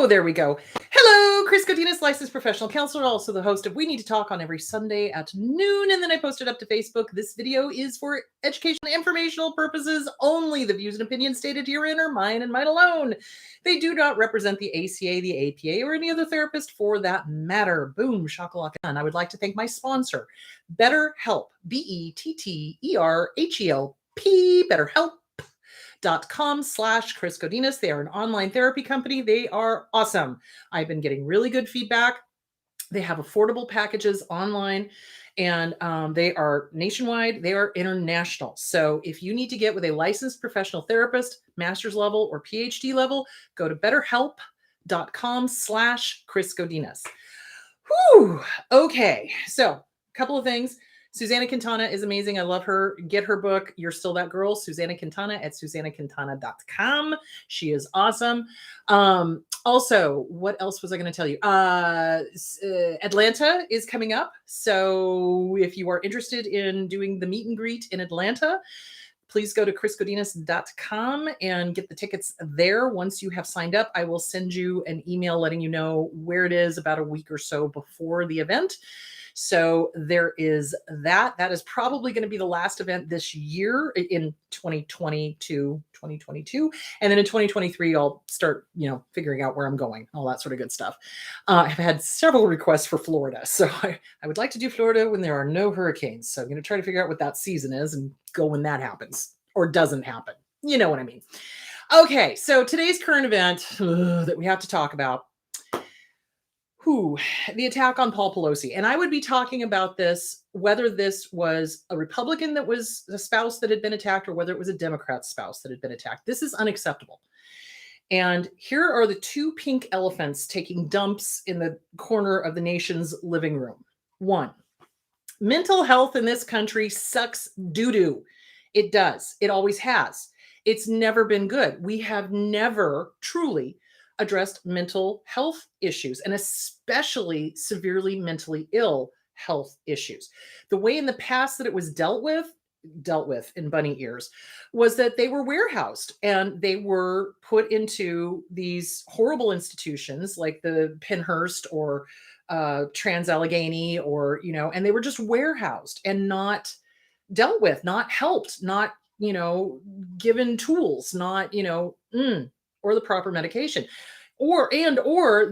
Oh, there we go. Hello, Chris Godinez, licensed professional counselor, also the host of We Need to Talk on every Sunday at noon. And then I posted up to Facebook. This video is for educational and informational purposes only. The views and opinions stated herein are mine and mine alone. They do not represent the ACA, the APA, or any other therapist for that matter. Boom, shakalaka. And I would like to thank my sponsor, BetterHelp, BetterHelp, BetterHelp.com/Chris Godinez. They are an online therapy company. They are awesome. I've been getting really good feedback. They have affordable packages online, and they are nationwide. They are international. So if you need to get with a licensed professional therapist, master's level or PhD level, go to BetterHelp.com/Chris Godinez. Whew. Okay. So a couple of things. Susanna Quintana is amazing. I love her. Get her book, You're Still That Girl, Susanna Quintana at SusannaQuintana.com. She is awesome. Also, what else was I going to tell you? Atlanta is coming up. So if you are interested in doing the meet and greet in Atlanta, please go to chrisgodinez.com and get the tickets there. Once you have signed up, I will send you an email letting you know where it is about a week or so before the event. So there is that. That is probably going to be the last event this year in 2022. And then in 2023, I'll start, figuring out where I'm going, all that sort of good stuff. I've had several requests for Florida. So I would like to do Florida when there are no hurricanes. So I'm going to try to figure out what that season is and go when that happens or doesn't happen. You know what I mean? Okay. So today's current event that we have to talk about. The attack on Paul Pelosi. And I would be talking about this, whether this was a Republican that was a spouse that had been attacked or whether it was a Democrat spouse that had been attacked. This is unacceptable. And here are the two pink elephants taking dumps in the corner of the nation's living room. One, mental health in this country sucks doo-doo. It does. It always has. It's never been good. We have never truly addressed mental health issues, and especially severely mentally ill health issues. The way in the past that it was dealt with in bunny ears, was that they were warehoused and they were put into these horrible institutions like the Pennhurst or Trans-Allegheny or, and they were just warehoused and not dealt with, not helped, not, given tools, not, or the proper medication. Or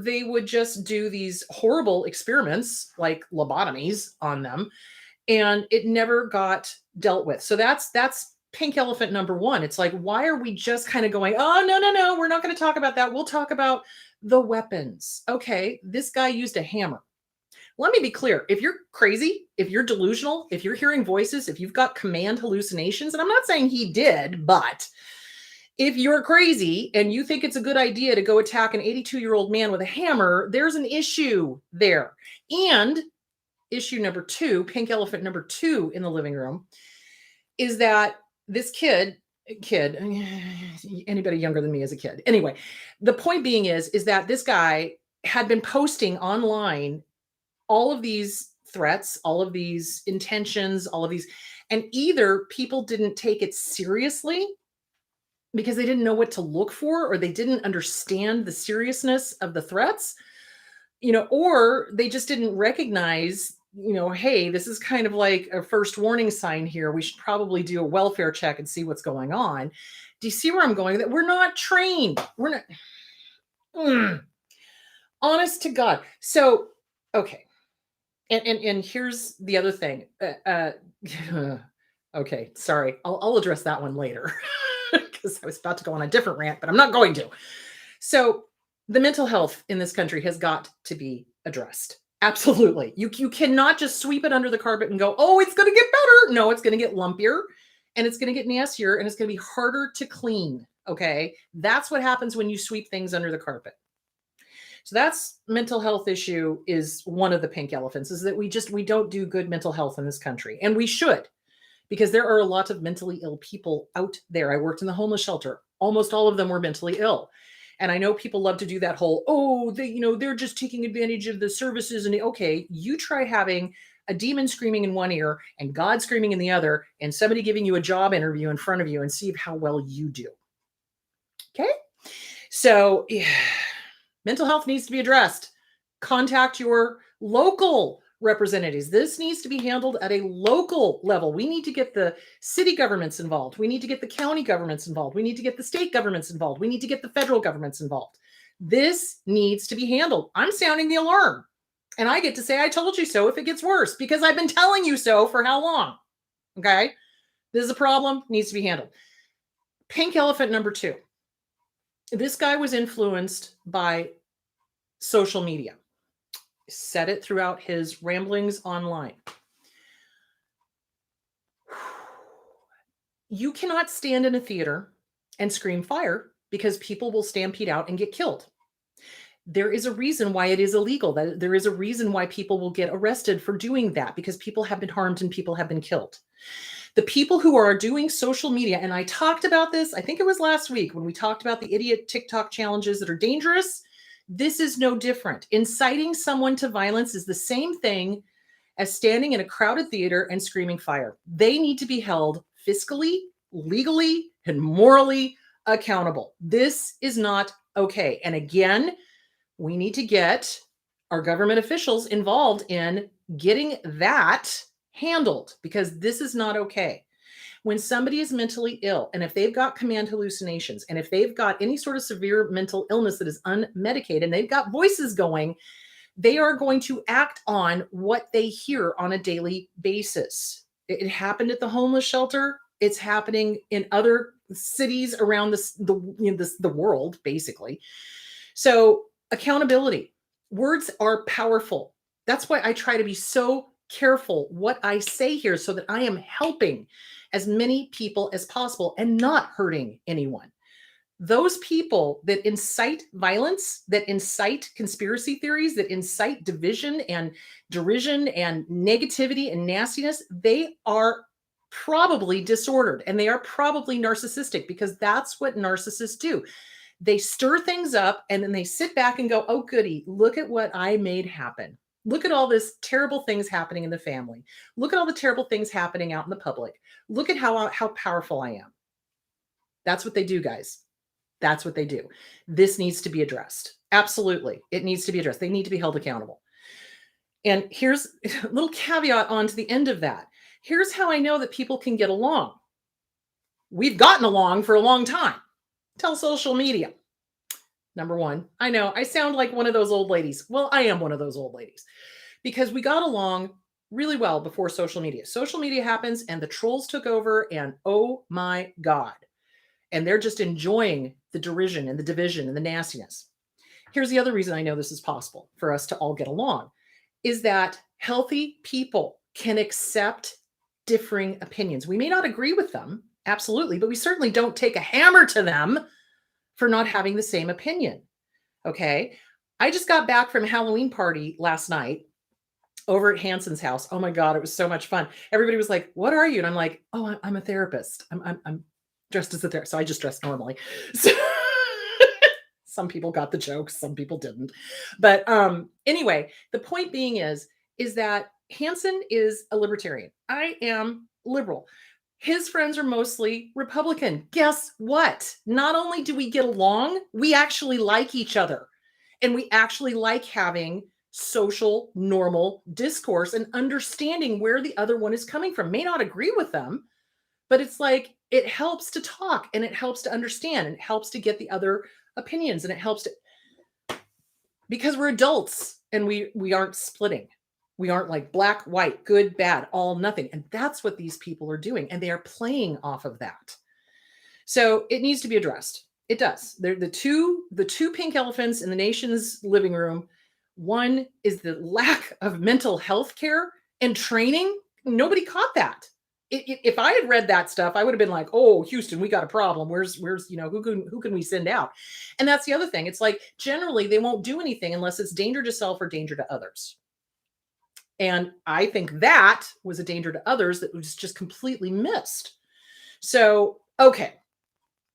they would just do these horrible experiments like lobotomies on them, and it never got dealt with. So that's pink elephant number one. It's like, why are we just kind of going, oh, no, we're not going to talk about that. We'll talk about the weapons. Okay, this guy used a hammer. Let me be clear. If you're crazy, if you're delusional, if you're hearing voices, if you've got command hallucinations, and I'm not saying he did, but if you're crazy and you think it's a good idea to go attack an 82-year-old man with a hammer, there's an issue there. And issue number two, pink elephant number two in the living room, is that this kid, anybody younger than me is a kid. Anyway, the point being is that this guy had been posting online all of these threats, all of these intentions, all of these, and either people didn't take it seriously because they didn't know what to look for, or they didn't understand the seriousness of the threats, or they just didn't recognize, hey, this is kind of like a first warning sign here. We should probably do a welfare check and see what's going on. Do you see where I'm going? That we're not trained. We're not. Honest to God. So, okay. And here's the other thing. Okay, sorry. I'll address that one later. Because I was about to go on a different rant, but I'm not going to. So the mental health in this country has got to be addressed. Absolutely. You cannot just sweep it under the carpet and go, oh, it's going to get better. No, it's going to get lumpier and it's going to get nastier and it's going to be harder to clean. Okay. That's what happens when you sweep things under the carpet. So that's mental health issue is one of the pink elephants, is that we don't do good mental health in this country. And we should. Because there are a lot of mentally ill people out there. I worked in the homeless shelter. Almost all of them were mentally ill. And I know people love to do that whole, they're just taking advantage of the services. And okay, you try having a demon screaming in one ear and God screaming in the other, and somebody giving you a job interview in front of you and see how well you do. Okay. So Mental health needs to be addressed. Contact your local representatives. This needs to be handled at a local level. We need to get the city governments involved. We need to get the county governments involved. We need to get the state governments involved. We need to get the federal governments involved. This needs to be handled. I'm sounding the alarm. And I get to say, I told you so if it gets worse, because I've been telling you so for how long? Okay. This is a problem, needs to be handled. Pink elephant number 2. This guy was influenced by social media. Said it throughout his ramblings online. You cannot stand in a theater and scream fire because people will stampede out and get killed. There is a reason why it is illegal. That there is a reason why people will get arrested for doing that, because people have been harmed and people have been killed. The people who are doing social media, and I talked about this, I think it was last week when we talked about the idiot TikTok challenges that are dangerous. This is no different. Inciting someone to violence is the same thing as standing in a crowded theater and screaming fire. They need to be held fiscally, legally, and morally accountable. This is not okay. And again, we need to get our government officials involved in getting that handled, because this is not okay. When somebody is mentally ill, and if they've got command hallucinations, and if they've got any sort of severe mental illness that is unmedicated, and they've got voices going, they are going to act on what they hear on a daily basis. It happened at the homeless shelter. It's happening in other cities around the world, basically. So accountability. Words are powerful. That's why I try to be so careful what I say here, so that I am helping as many people as possible and not hurting anyone. Those people that incite violence, that incite conspiracy theories, that incite division and derision and negativity and nastiness, they are probably disordered, and they are probably narcissistic, because that's what narcissists do. They stir things up and then they sit back and go, oh, goody, look at what I made happen. Look at all this terrible things happening in the family. Look at all the terrible things happening out in the public. Look at how powerful I am. That's what they do, guys. That's what they do. This needs to be addressed. Absolutely. It needs to be addressed. They need to be held accountable. And here's a little caveat on to the end of that. Here's how I know that people can get along. We've gotten along for a long time. Tell social media. Number 1, I know I sound like one of those old ladies. Well, I am one of those old ladies, because we got along really well before social media. Social media happens and the trolls took over, and oh my God. And they're just enjoying the derision and the division and the nastiness. Here's the other reason I know this is possible for us to all get along, is that healthy people can accept differing opinions. We may not agree with them, absolutely, but we certainly don't take a hammer to them for not having the same opinion. Okay. I just got back from a Halloween party last night over at Hanson's house. Oh my God, it was so much fun. Everybody was like, what are you? And I'm like, oh, I'm a therapist. I'm dressed as a therapist. So I just dressed normally. So some people got the jokes, some people didn't. But anyway, the point being is that Hanson is a libertarian. I am liberal. His friends are mostly Republican. Guess what? Not only do we get along, we actually like each other. And we actually like having social, normal discourse and understanding where the other one is coming from. May not agree with them, but it's like, it helps to talk and it helps to understand and it helps to get the other opinions, and it helps to, because we're adults and we aren't splitting. We aren't like black, white, good, bad, all, nothing. And that's what these people are doing. And they are playing off of that. So it needs to be addressed. It does. They're the two pink elephants in the nation's living room. One is the lack of mental health care and training. Nobody caught that. If I had read that stuff, I would have been like, oh, Houston, we got a problem. Where's, who can we send out? And that's the other thing. It's like, generally they won't do anything unless it's danger to self or danger to others. And I think that was a danger to others that was just completely missed. So, okay.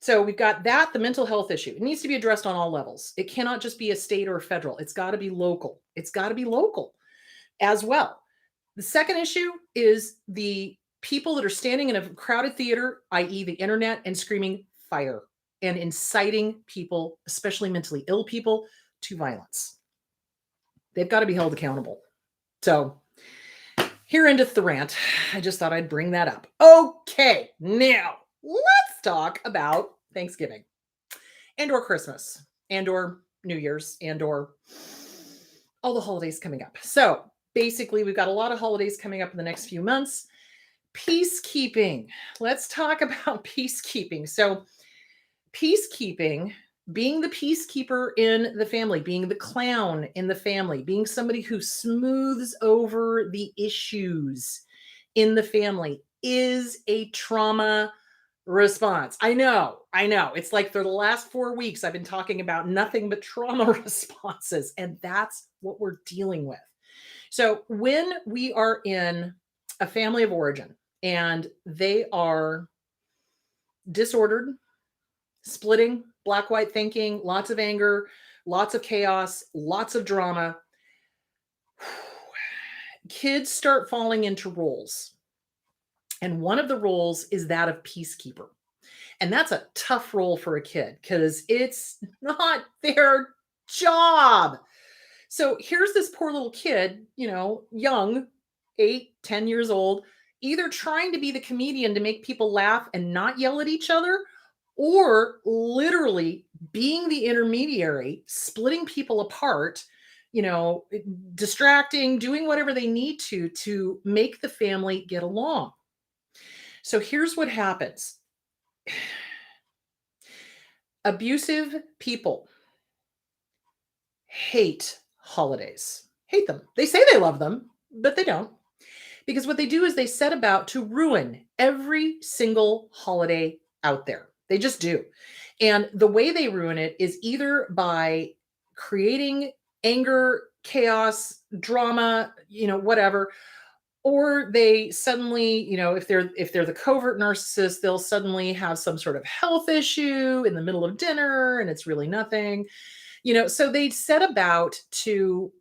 So we've got that, the mental health issue. It needs to be addressed on all levels. It cannot just be a state or federal. It's got to be local. It's got to be local as well. The second issue is the people that are standing in a crowded theater, i.e. the internet, and screaming fire and inciting people, especially mentally ill people, to violence. They've got to be held accountable. So here endeth the rant. I just thought I'd bring that up. Okay, now let's talk about Thanksgiving and or Christmas and or New Year's and or all the holidays coming up. So basically, we've got a lot of holidays coming up in the next few months. Peacekeeping. Let's talk about peacekeeping. So peacekeeping, being the peacekeeper in the family, being the clown in the family, being somebody who smooths over the issues in the family is a trauma response. I know. It's like for the last 4 weeks, I've been talking about nothing but trauma responses, and that's what we're dealing with. So when we are in a family of origin and they are disordered, splitting, black, white thinking, lots of anger, lots of chaos, lots of drama, kids start falling into roles. And one of the roles is that of peacekeeper. And that's a tough role for a kid because it's not their job. So here's this poor little kid, young, 8, 10 years old, either trying to be the comedian to make people laugh and not yell at each other, or literally being the intermediary, splitting people apart, distracting, doing whatever they need to make the family get along. So here's what happens. Abusive people hate holidays, hate them. They say they love them, but they don't. Because what they do is they set about to ruin every single holiday out there. They just do. And the way they ruin it is either by creating anger, chaos, drama, whatever, or they suddenly, if they're the covert narcissist, they'll suddenly have some sort of health issue in the middle of dinner and it's really nothing. So they set about to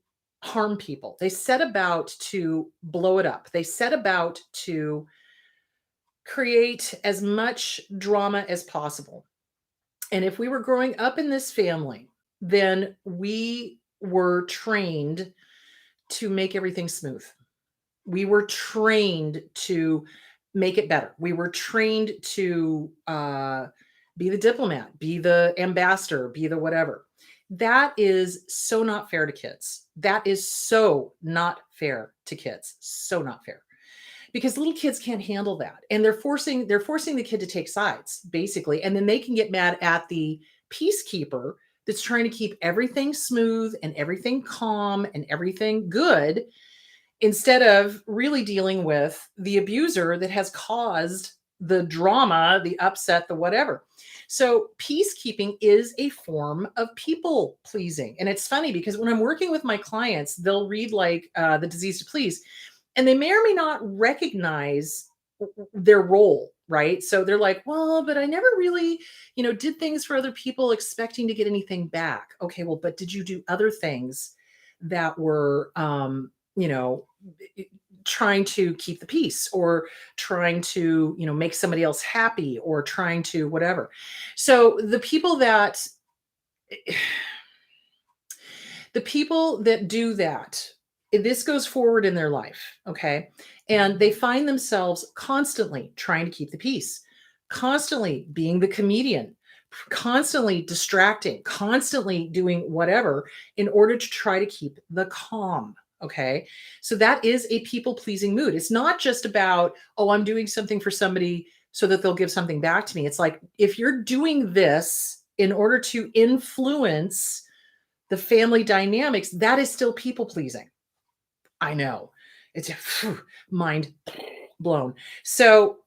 harm people. They set about to blow it up. They set about to create as much drama as possible. And if we were growing up in this family, then we were trained to make everything smooth. We were trained to make it better. We were trained to be the diplomat, be the ambassador, be the whatever. That is so not fair to kids. That is so not fair to kids. So not fair. Because little kids can't handle that. And they're forcing the kid to take sides, basically. And then they can get mad at the peacekeeper that's trying to keep everything smooth and everything calm and everything good, instead of really dealing with the abuser that has caused the drama, the upset, the whatever. So peacekeeping is a form of people pleasing. And it's funny because when I'm working with my clients, they'll read like The Disease to Please, and they may or may not recognize their role, right? So they're like, well, but I never really, did things for other people expecting to get anything back. Okay, well, but did you do other things that were, trying to keep the peace, or trying to, make somebody else happy, or trying to whatever. So the people that do that, this goes forward in their life, okay? And they find themselves constantly trying to keep the peace, constantly being the comedian, constantly distracting, constantly doing whatever in order to try to keep the calm. Okay. So that is a people pleasing mood. It's not just about, oh, I'm doing something for somebody so that they'll give something back to me. It's like, if you're doing this in order to influence the family dynamics, that is still people pleasing. I know, it's mind blown. So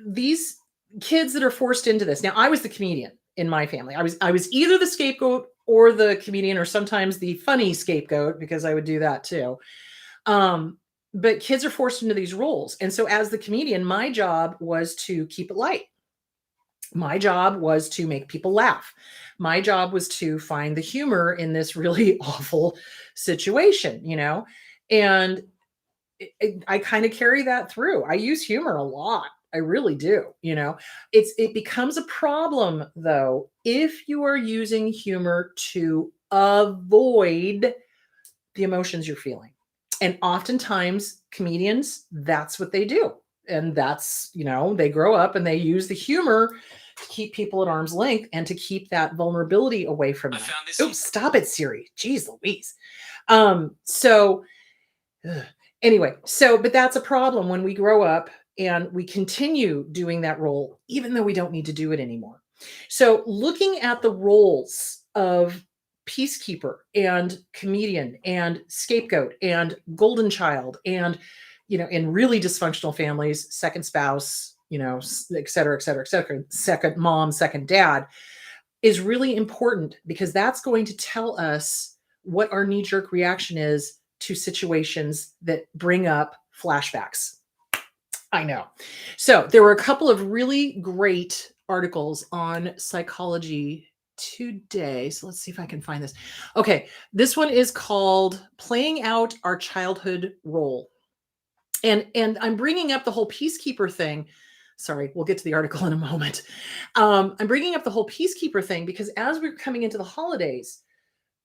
these kids that are forced into this. Now, I was the comedian in my family. I was either the scapegoat or the comedian, or sometimes the funny scapegoat, because I would do that too. But kids are forced into these roles. And so as the comedian, my job was to keep it light. My job was to make people laugh. My job was to find the humor in this really awful situation, and I kind of carry that through. I use humor a lot. I really do. It becomes a problem though, if you are using humor to avoid the emotions you're feeling. And oftentimes, comedians, that's what they do. And that's, they grow up and they use the humor to keep people at arm's length and to keep that vulnerability away from them. Oh, stop it, Siri. Jeez Louise. So ugh. Anyway, but that's a problem when we grow up and we continue doing that role, even though we don't need to do it anymore. So looking at the roles of peacekeeper and comedian and scapegoat and golden child and, in really dysfunctional families, second spouse, et cetera, et cetera, et cetera, second mom, second dad is really important because that's going to tell us what our knee-jerk reaction is to situations that bring up flashbacks. I know. So there were a couple of really great articles on psychology today. So let's see if I can find this. Okay. This one is called Playing Out Our Childhood Role. And I'm bringing up the whole peacekeeper thing. Sorry, we'll get to the article in a moment. I'm bringing up the whole peacekeeper thing because as we're coming into the holidays,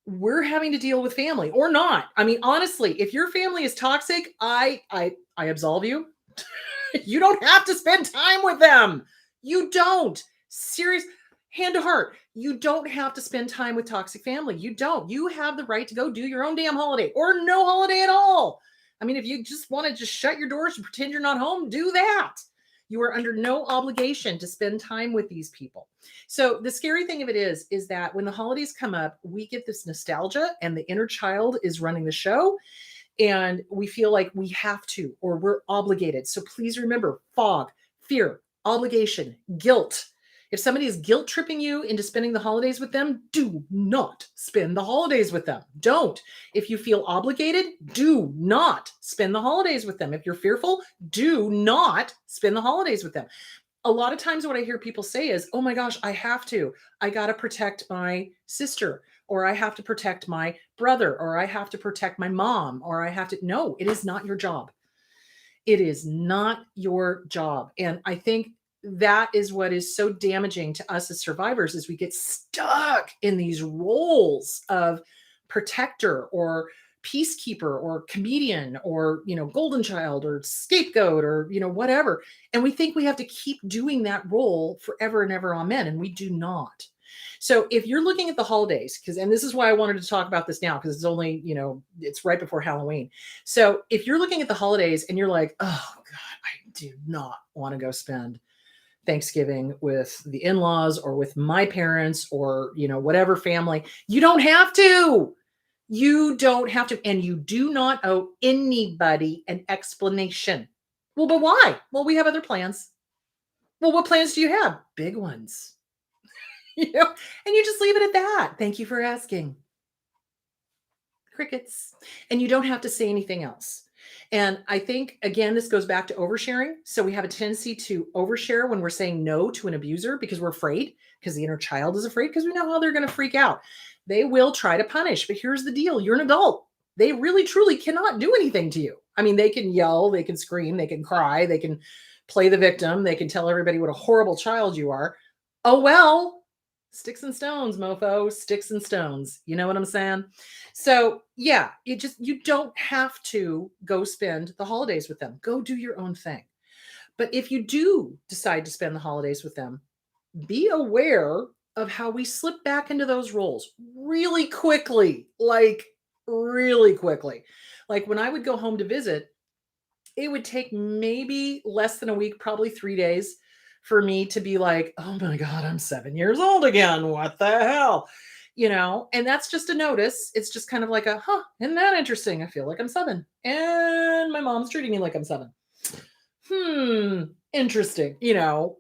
we're having to deal with family or not. I mean, honestly, if your family is toxic, I absolve you. You don't have to spend time with them. You don't. Serious, hand to heart. You don't have to spend time with toxic family. You don't. You have the right to go do your own damn holiday or no holiday at all. I mean, if you just want to just shut your doors and pretend you're not home, do that. You are under no obligation to spend time with these people. So the scary thing of it is that when the holidays come up, we get this nostalgia and the inner child is running the show and we feel like we have to, or we're obligated. So please remember fog, fear, obligation, guilt. If somebody is guilt tripping you into spending the holidays with them, do not spend the holidays with them. Don't. If you feel obligated, do not spend the holidays with them. If you're fearful, do not spend the holidays with them. A lot of times what I hear people say is, oh my gosh, I have to. I got to protect my sister, or I have to protect my brother, or I have to protect my mom, or I have to. No, it is not your job. It is not your job. And I think that is what is so damaging to us as survivors is we get stuck in these roles of protector or peacekeeper or comedian or golden child or scapegoat or whatever, and we think we have to keep doing that role forever and ever, amen, and we do not. So if you're looking at the holidays, and this is why I wanted to talk about this now, because it's only, it's right before Halloween. So if you're looking at the holidays and you're like, oh God, I do not want to go spend Thanksgiving with the in-laws or with my parents or, whatever family, you don't have to. You don't have to. And you do not owe anybody an explanation. Well, but why? Well, we have other plans. Well, what plans do you have? Big ones. And you just leave it at that. Thank you for asking. Crickets. And you don't have to say anything else. And I think, again, this goes back to oversharing. So we have a tendency to overshare when we're saying no to an abuser because we're afraid, because the inner child is afraid, because we know how they're going to freak out. They will try to punish, but here's the deal. You're an adult. They really, truly cannot do anything to you. I mean, they can yell, they can scream, they can cry, they can play the victim. They can tell everybody what a horrible child you are. Oh, well, sticks and stones, mofo, sticks and stones. You know what I'm saying? So yeah, you don't have to go spend the holidays with them. Go do your own thing. But if you do decide to spend the holidays with them, be aware of how we slip back into those roles really quickly, like really quickly. Like when I would go home to visit, it would take maybe less than a week, probably 3 days for me to be like, oh my God, I'm 7 years old again. What the hell? And that's just a notice. It's just kind of like isn't that interesting? I feel like I'm 7 and my mom's treating me like I'm 7. Interesting,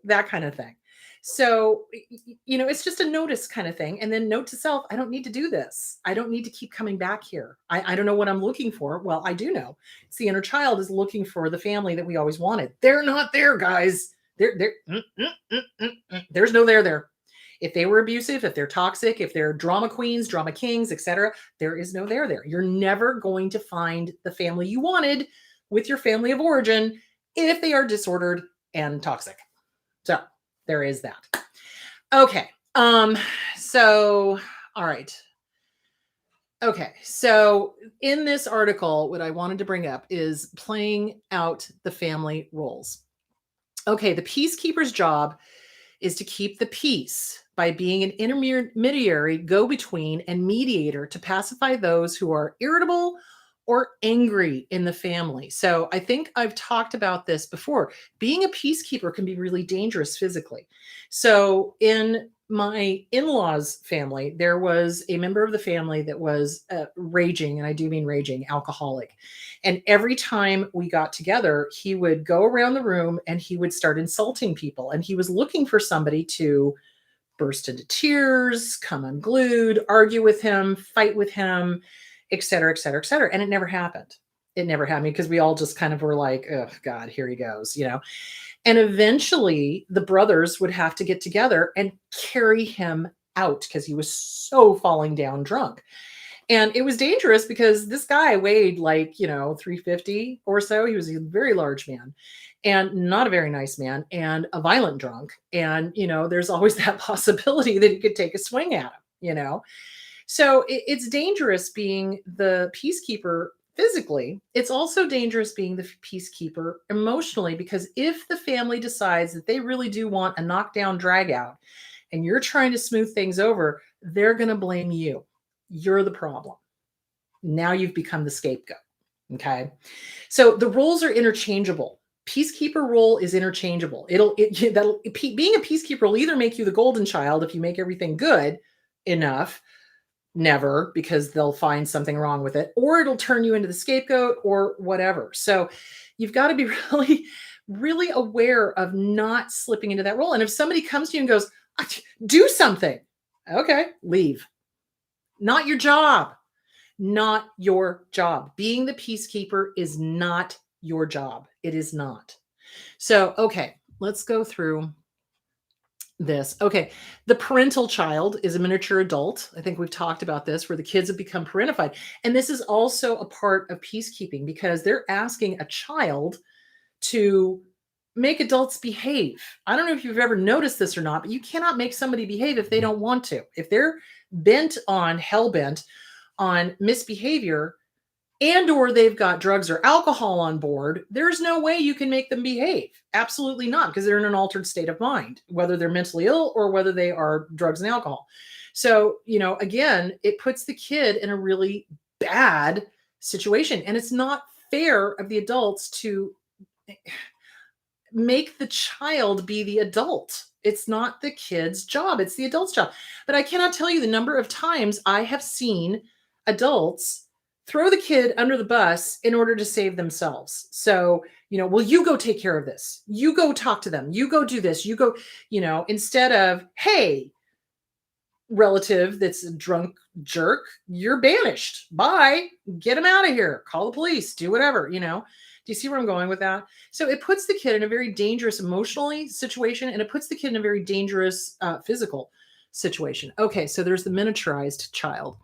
that kind of thing. So, it's just a notice kind of thing. And then note to self, I don't need to do this. I don't need to keep coming back here. I don't know what I'm looking for. Well, I do know. It's the inner child is looking for the family that we always wanted. They're not there, guys. There's no there. If they were abusive, if they're toxic, if they're drama queens, drama kings, etc., there is no there. You're never going to find the family you wanted with your family of origin if they are disordered and toxic. So there is that. Okay. So, all right. Okay, so in this article, what I wanted to bring up is playing out the family roles. Okay, the peacekeeper's job is to keep the peace by being an intermediary, go between, and mediator to pacify those who are irritable or angry in the family. So I think I've talked about this before. Being a peacekeeper can be really dangerous physically. So in my in-laws family, there was a member of the family that was raging, and I do mean raging, alcoholic. And every time we got together, he would go around the room and he would start insulting people. And he was looking for somebody to burst into tears, come unglued, argue with him, fight with him, et cetera, et cetera, et cetera. And it never happened. It never happened because we all just kind of were like, oh, God, here he goes, you know. And eventually the brothers would have to get together and carry him out because he was so falling down drunk. And it was dangerous because this guy weighed like, 350 or so. He was a very large man and not a very nice man and a violent drunk. And, there's always that possibility that he could take a swing at him. So it's dangerous being the peacekeeper physically. It's also dangerous being the peacekeeper emotionally because if the family decides that they really do want a knockdown drag out and you're trying to smooth things over, they're going to blame you. You're the problem. Now you've become the scapegoat. Okay. So the roles are interchangeable. Peacekeeper role is interchangeable. Being a peacekeeper will either make you the golden child if you make everything good enough, never, because they'll find something wrong with it, or it'll turn you into the scapegoat or whatever. So you've got to be really, really aware of not slipping into that role. And if somebody comes to you and goes, do something, okay, leave. Not your job. Not your job. Being the peacekeeper is not your job. It is not. So, okay, let's go through this. Okay, the parental child is a miniature adult. I think we've talked about this, where the kids have become parentified. And this is also a part of peacekeeping because they're asking a child to make adults behave. I don't know if you've ever noticed this or not, but you cannot make somebody behave if they don't want to. If they're hell bent on misbehavior and or they've got drugs or alcohol on board, there's no way you can make them behave. Absolutely not, because they're in an altered state of mind, whether they're mentally ill or whether they are drugs and alcohol. So, again, it puts the kid in a really bad situation. And it's not fair of the adults to make the child be the adult. It's not the kid's job. It's the adult's job. But I cannot tell you the number of times I have seen adults throw the kid under the bus in order to save themselves. So, well, you go take care of this. You go talk to them. You go do this. You go, instead of, hey, relative that's a drunk jerk, you're banished. Bye. Get him out of here. Call the police. Do whatever, Do you see where I'm going with that? So it puts the kid in a very dangerous emotionally situation, and it puts the kid in a very dangerous physical situation. Okay, so there's the miniaturized child.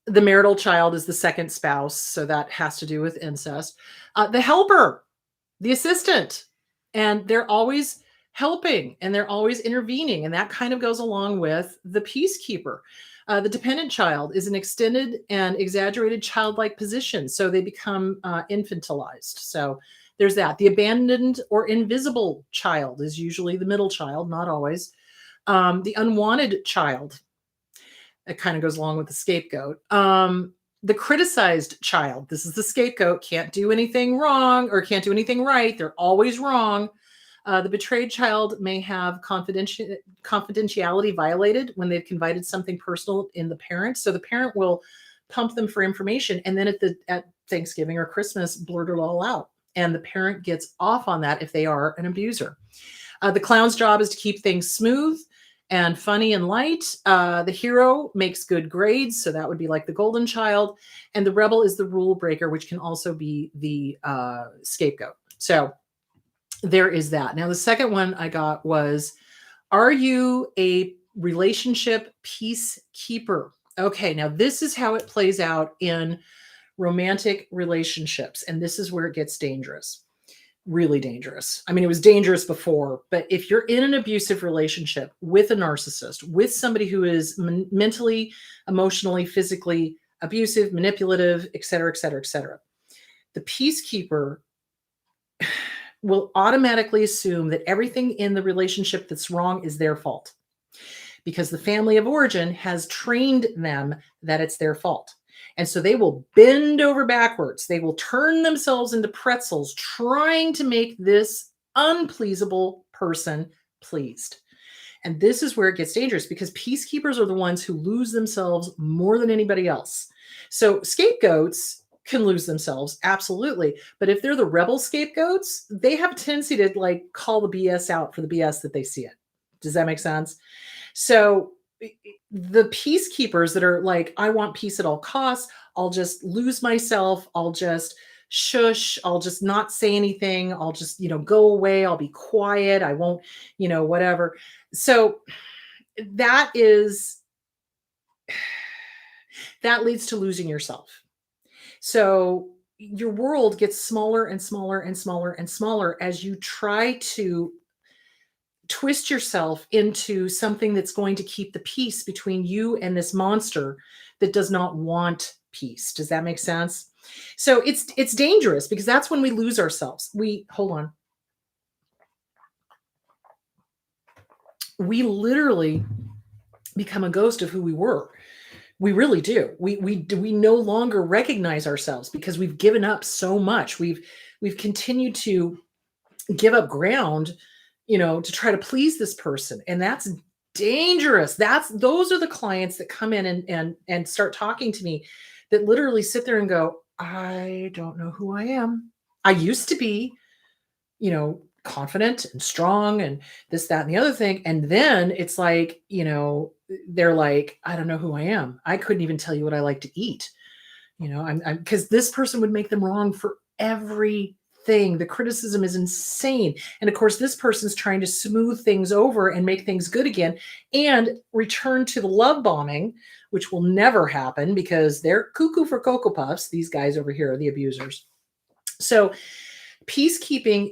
The marital child is the second spouse, so that has to do with incest. The helper, the assistant, and they're always helping and they're always intervening, and that kind of goes along with the peacekeeper. The dependent child is an extended and exaggerated childlike position, so they become infantilized. So there's that. The abandoned or invisible child is usually the middle child, not always. The unwanted child, it kind of goes along with the scapegoat. The criticized child, this is the scapegoat, can't do anything wrong or can't do anything right. They're always wrong. The betrayed child may have confidentiality violated when they've confided something personal in the parent. So the parent will pump them for information, and then at Thanksgiving or Christmas, blurt it all out. And the parent gets off on that if they are an abuser. The clown's job is to keep things smooth and funny and light. The hero makes good grades, so that would be like the golden child. And the rebel is the rule breaker, which can also be the scapegoat. So there is that. Now, the second one I got was, are you a relationship peacekeeper? Okay, now this is how it plays out in romantic relationships, and this is where it gets dangerous. really dangerous. I mean, it was dangerous before, but if you're in an abusive relationship with a narcissist, with somebody who is mentally, emotionally, physically abusive, manipulative, et cetera, et cetera, et cetera, the peacekeeper will automatically assume that everything in the relationship that's wrong is their fault because the family of origin has trained them that it's their fault. And so they will bend over backwards. They will turn themselves into pretzels trying to make this unpleasable person pleased. And this is where it gets dangerous because peacekeepers are the ones who lose themselves more than anybody else. So scapegoats can lose themselves, absolutely. But if they're the rebel scapegoats, they have a tendency to like call the BS out for the BS that they see it. Does that make sense? So the peacekeepers that are like, I want peace at all costs. I'll just lose myself. I'll just shush. I'll just not say anything. I'll just, go away. I'll be quiet. I won't, whatever. So that leads to losing yourself. So your world gets smaller and smaller and smaller and smaller as you try to twist yourself into something that's going to keep the peace between you and this monster that does not want peace. Does that make sense? So it's dangerous because that's when we lose ourselves. Hold on. We literally become a ghost of who we were. We really do. We no longer recognize ourselves because we've given up so much. We've continued to give up ground, to try to please this person. And that's dangerous. Those are the clients that come in and start talking to me that literally sit there and go, I don't know who I am. I used to be, confident and strong and this, that, and the other thing. And then it's like, they're like, I don't know who I am. I couldn't even tell you what I like to eat. I'm because this person would make them wrong for everything. The criticism is insane. And of course, this person's trying to smooth things over and make things good again and return to the love bombing, which will never happen because they're cuckoo for Cocoa Puffs. These guys over here are the abusers. So peacekeeping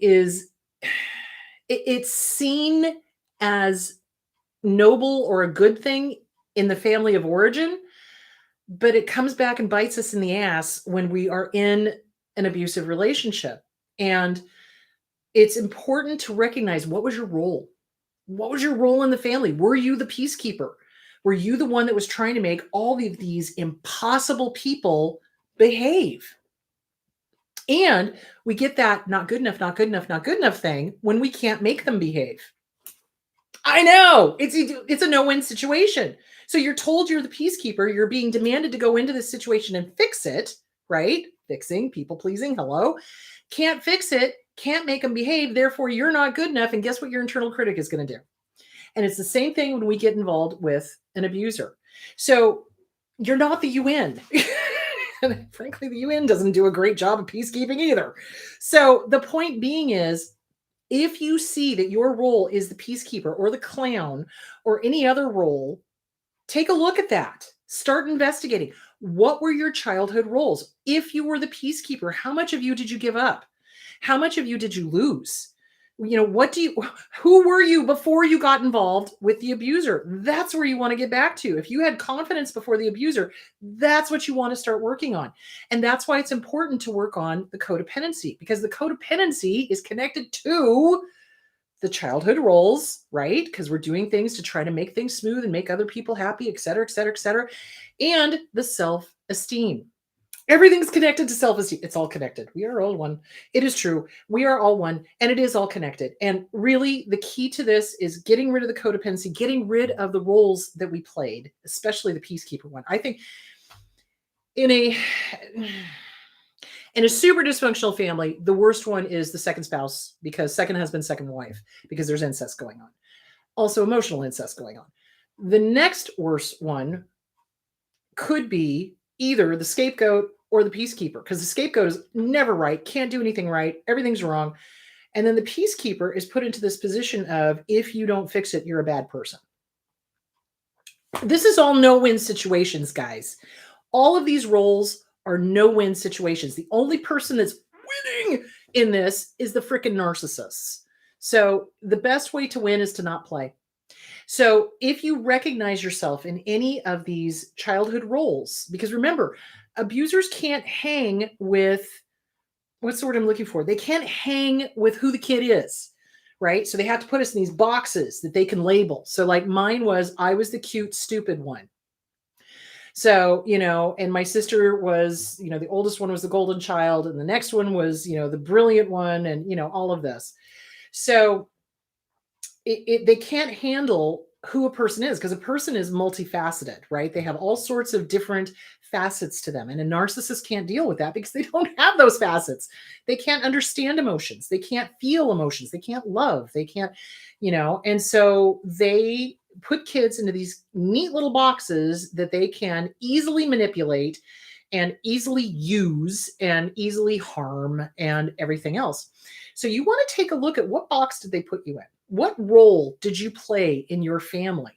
it's seen as noble or a good thing in the family of origin, but it comes back and bites us in the ass when we are in an abusive relationship. And it's important to recognize, what was your role? What was your role in the family? Were you the peacekeeper? Were you the one that was trying to make all of these impossible people behave? And we get that not good enough, not good enough, not good enough thing when we can't make them behave. I know it's a no-win situation. So you're told you're the peacekeeper. You're being demanded to go into this situation and fix it, right? Fixing, people pleasing. Hello. Can't fix it. Can't make them behave. Therefore, you're not good enough. And guess what your internal critic is going to do? And it's the same thing when we get involved with an abuser. So you're not the UN. And frankly, the UN doesn't do a great job of peacekeeping either. So the point being is, if you see that your role is the peacekeeper or the clown or any other role, take a look at that. Start investigating. What were your childhood roles? If you were the peacekeeper, how much of you did you give up? How much of you did you lose? Who were you before you got involved with the abuser? That's where you want to get back to. If you had confidence before the abuser, that's what you want to start working on. And that's why it's important to work on the codependency, because the codependency is connected to the childhood roles, right? Because we're doing things to try to make things smooth and make other people happy, et cetera, et cetera, et cetera. And the self-esteem. Everything's connected to self-esteem. It's all connected. We are all one. It is true. We are all one, and it is all connected. And really, the key to this is getting rid of the codependency, getting rid of the roles that we played, especially the peacekeeper one. I think in a super dysfunctional family, the worst one is the second spouse, because second husband, second wife, because there's incest going on. Also emotional incest going on. The next worst one could be either the scapegoat or the peacekeeper, because the scapegoat is never right, can't do anything right, everything's wrong. And then the peacekeeper is put into this position of, if you don't fix it, you're a bad person. This is all no-win situations, guys. All of these roles are no-win situations. The only person that's winning in this is the freaking narcissists. So the best way to win is to not play. So if you recognize yourself in any of these childhood roles, because remember, abusers can't hang with, what's the word I'm looking for? They can't hang with who the kid is, right? So they have to put us in these boxes that they can label. So like mine was, I was the cute, stupid one. So, and my sister was, the oldest one was the golden child, and the next one was, the brilliant one, and, all of this. So they can't handle who a person is, because a person is multifaceted, right? They have all sorts of different facets to them. And a narcissist can't deal with that because they don't have those facets. They can't understand emotions. They can't feel emotions. They can't love. They can't, and so they put kids into these neat little boxes that they can easily manipulate and easily use and easily harm and everything else. So you want to take a look at, what box did they put you in? What role did you play in your family?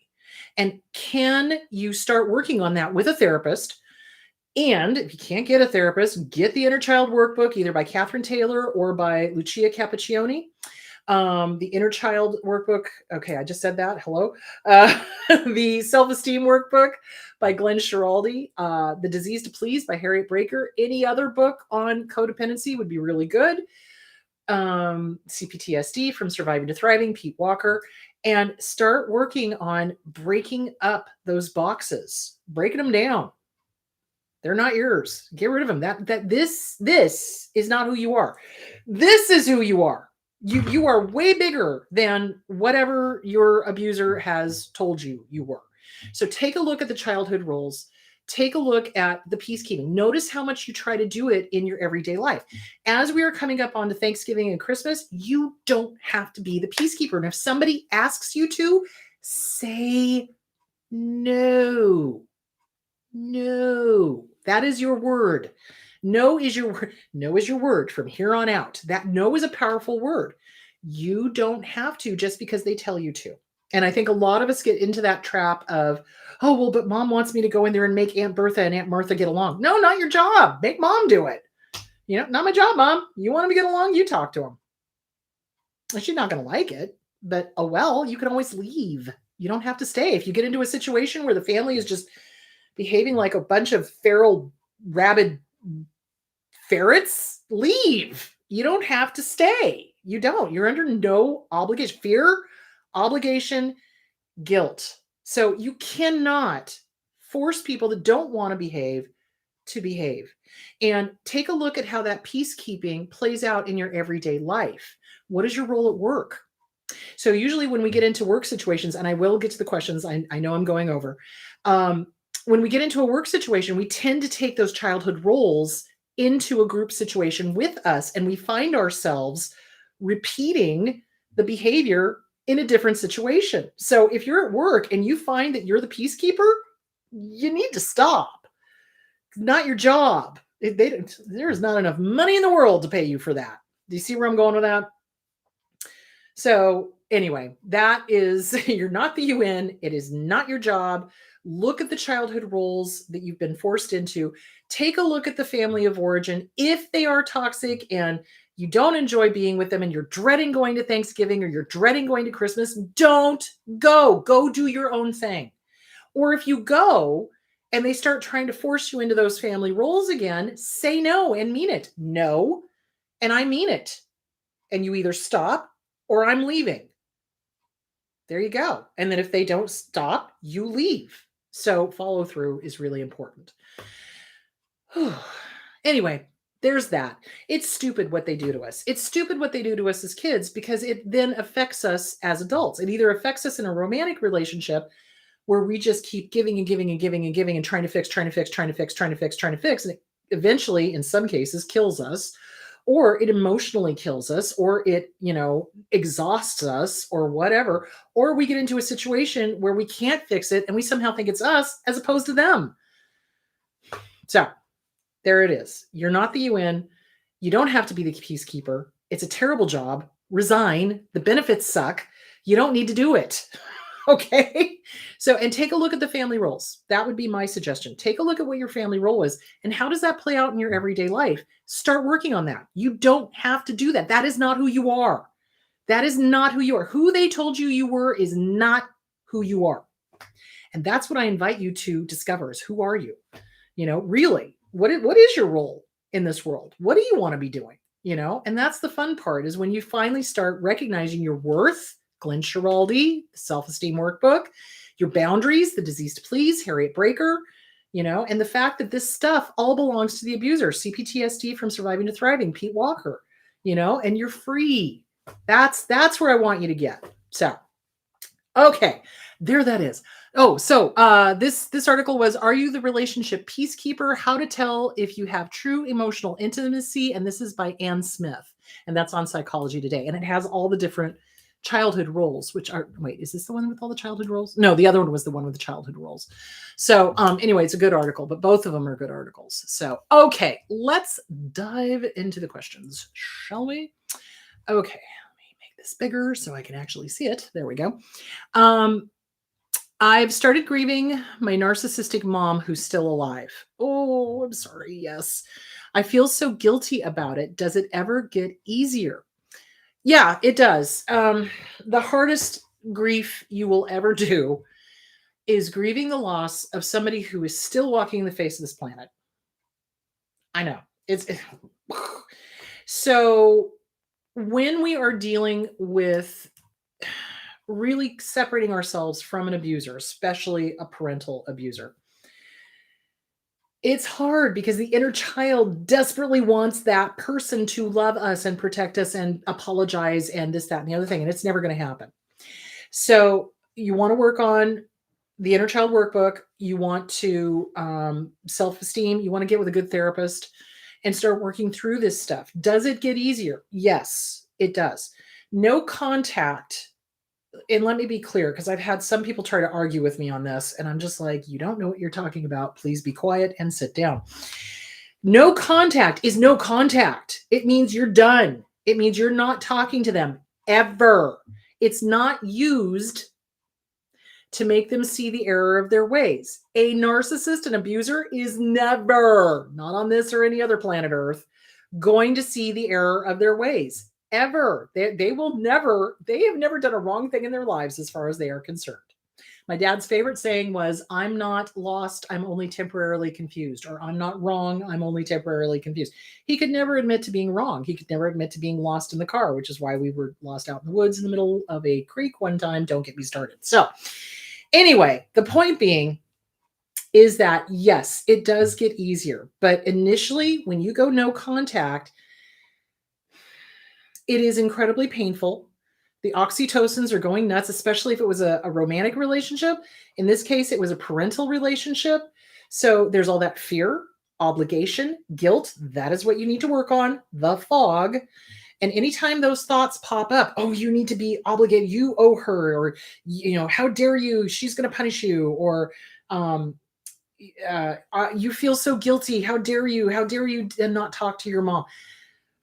And can you start working on that with a therapist? And if you can't get a therapist, get the Inner Child Workbook, either by Catherine Taylor or by Lucia Cappuccioni. The Inner Child Workbook. Okay, I just said that. Hello. The Self-Esteem Workbook by Glenn Schiraldi. The Disease to Please by Harriet Breaker. Any other book on codependency would be really good. CPTSD, From Surviving to Thriving, Pete Walker, and start working on breaking up those boxes, breaking them down. They're not yours. Get rid of them. This is not who you are. This is who you are. You are way bigger than whatever your abuser has told you were. So take a look at the childhood roles. Take a look at the peacekeeping. Notice how much you try to do it in your everyday life. As we are coming up onto Thanksgiving and Christmas, you don't have to be the peacekeeper. And if somebody asks you to, say no. No. That is your word. No is your word. No is your word from here on out. That no is a powerful word. You don't have to just because they tell you to. And I think a lot of us get into that trap of, oh, well, but mom wants me to go in there and make Aunt Bertha and Aunt Martha get along. No, not your job. Make mom do it. Not my job, mom. You want them to get along? You talk to them. She's not going to like it, but oh, well, you can always leave. You don't have to stay. If you get into a situation where the family is just behaving like a bunch of feral, rabid ferrets, leave. You don't have to stay. You don't. You're under no obligation. Fear, obligation, guilt. So you cannot force people that don't want to behave. And take a look at how that peacekeeping plays out in your everyday life. What is your role at work? So usually when we get into work situations, and I will get to the questions, I know I'm going over. When we get into a work situation, we tend to take those childhood roles into a group situation with us, and we find ourselves repeating the behavior in a different situation. So if you're at work and you find that you're the peacekeeper, you need to stop. It's not your job. There's not enough money in the world to pay you for that. Do you see where I'm going with that? So anyway, that is, you're not the UN. It is not your job. Look at the childhood roles that you've been forced into. Take a look at the family of origin. If they are toxic and you don't enjoy being with them and you're dreading going to Thanksgiving or you're dreading going to Christmas, don't go. Go do your own thing. Or if you go and they start trying to force you into those family roles again, say no and mean it. No, and I mean it. And you either stop or I'm leaving. There you go. And then if they don't stop, you leave. So follow through is really important. Anyway, there's that. It's stupid what they do to us. It's stupid what they do to us as kids because it then affects us as adults. It either affects us in a romantic relationship where we just keep giving and giving and giving and giving and trying to fix. And it eventually, in some cases, kills us. Or it emotionally kills us, or it, exhausts us or whatever. Or we get into a situation where we can't fix it and we somehow think it's us as opposed to them. So there it is. You're not the UN. You don't have to be the peacekeeper. It's a terrible job. Resign. The benefits suck. You don't need to do it. Okay. So, and take a look at the family roles. That would be my suggestion. Take a look at what your family role is and how does that play out in your everyday life? Start working on that. You don't have to do that. That is not who you are. That is not who you are. Who they told you you were is not who you are. And that's what I invite you to discover is who are you? Really, what is your role in this world? What do you want to be doing? And that's the fun part is when you finally start recognizing your worth, Glenn Schiraldi, the self-esteem workbook, your boundaries, the disease to please, Harriet Breaker, and the fact that this stuff all belongs to the abuser, CPTSD from surviving to thriving, Pete Walker, and you're free. That's where I want you to get. So, okay, there that is. Oh, so this article was, are you the relationship peacekeeper? How to tell if you have true emotional intimacy. And this is by Ann Smith. And that's on Psychology Today. And it has all the different childhood roles, which are, wait, is this the one with all the childhood roles? No, the other one was the one with the childhood roles. So anyway, it's a good article, but both of them are good articles. So, okay, let's dive into the questions, shall we? Okay, let me make this bigger so I can actually see it. There we go. I've started grieving my narcissistic mom who's still alive. Oh, I'm sorry. Yes. I feel so guilty about it. Does it ever get easier? Yeah, it does. The hardest grief you will ever do is grieving the loss of somebody who is still walking the face of this planet. I know. So when we are dealing with really separating ourselves from an abuser, especially a parental abuser, it's hard because the inner child desperately wants that person to love us and protect us and apologize and this, that, and the other thing. And it's never going to happen. So you want to work on the inner child workbook. You want to self-esteem. You want to get with a good therapist and start working through this stuff. Does it get easier? Yes, it does. No contact. And let me be clear, because I've had some people try to argue with me on this, and I'm just like, you don't know what you're talking about. Please be quiet and sit down. No contact is no contact. It means you're done. It means you're not talking to them ever. It's not used to make them see the error of their ways. A narcissist, an abuser, is never, not on this or any other planet Earth, going to see the error of their ways. Ever. They will never, they have never done a wrong thing in their lives as far as they are concerned. My dad's favorite saying was, I'm not lost, I'm only temporarily confused, or I'm not wrong, I'm only temporarily confused. He could never admit to being wrong. He could never admit to being lost in the car, which is why we were lost out in the woods in the middle of a creek one time. Don't get me started. So anyway, the point being is that yes, it does get easier, but initially when you go no contact, it is incredibly painful. The oxytocins are going nuts, especially if it was a romantic relationship. In this case, it was a parental relationship. So there's all that fear, obligation, guilt. That is what you need to work on, the fog. And anytime those thoughts pop up, oh, you need to be obligated, you owe her, or, how dare you, she's going to punish you, or you feel so guilty, how dare you not talk to your mom.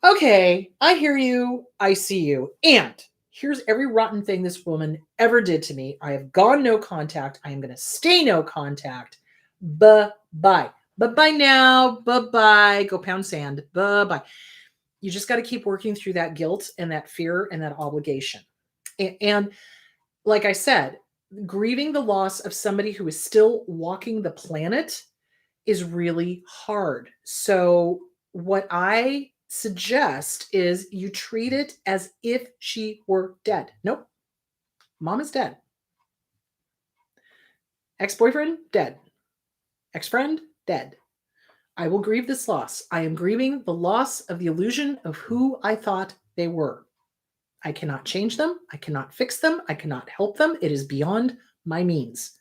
Okay, I hear you. I see you. And here's every rotten thing this woman ever did to me. I have gone no contact. I am going to stay no contact. Bye-bye. Bye-bye now. Bye-bye. Go pound sand. Bye-bye. You just got to keep working through that guilt and that fear and that obligation. And like I said, grieving the loss of somebody who is still walking the planet is really hard. So what I suggest is you treat it as if she were dead. Nope. Mom is dead. Ex-boyfriend, dead. Ex-friend, dead. I will grieve this loss. I am grieving the loss of the illusion of who I thought they were. I cannot change them. I cannot fix them. I cannot help them. It is beyond my means.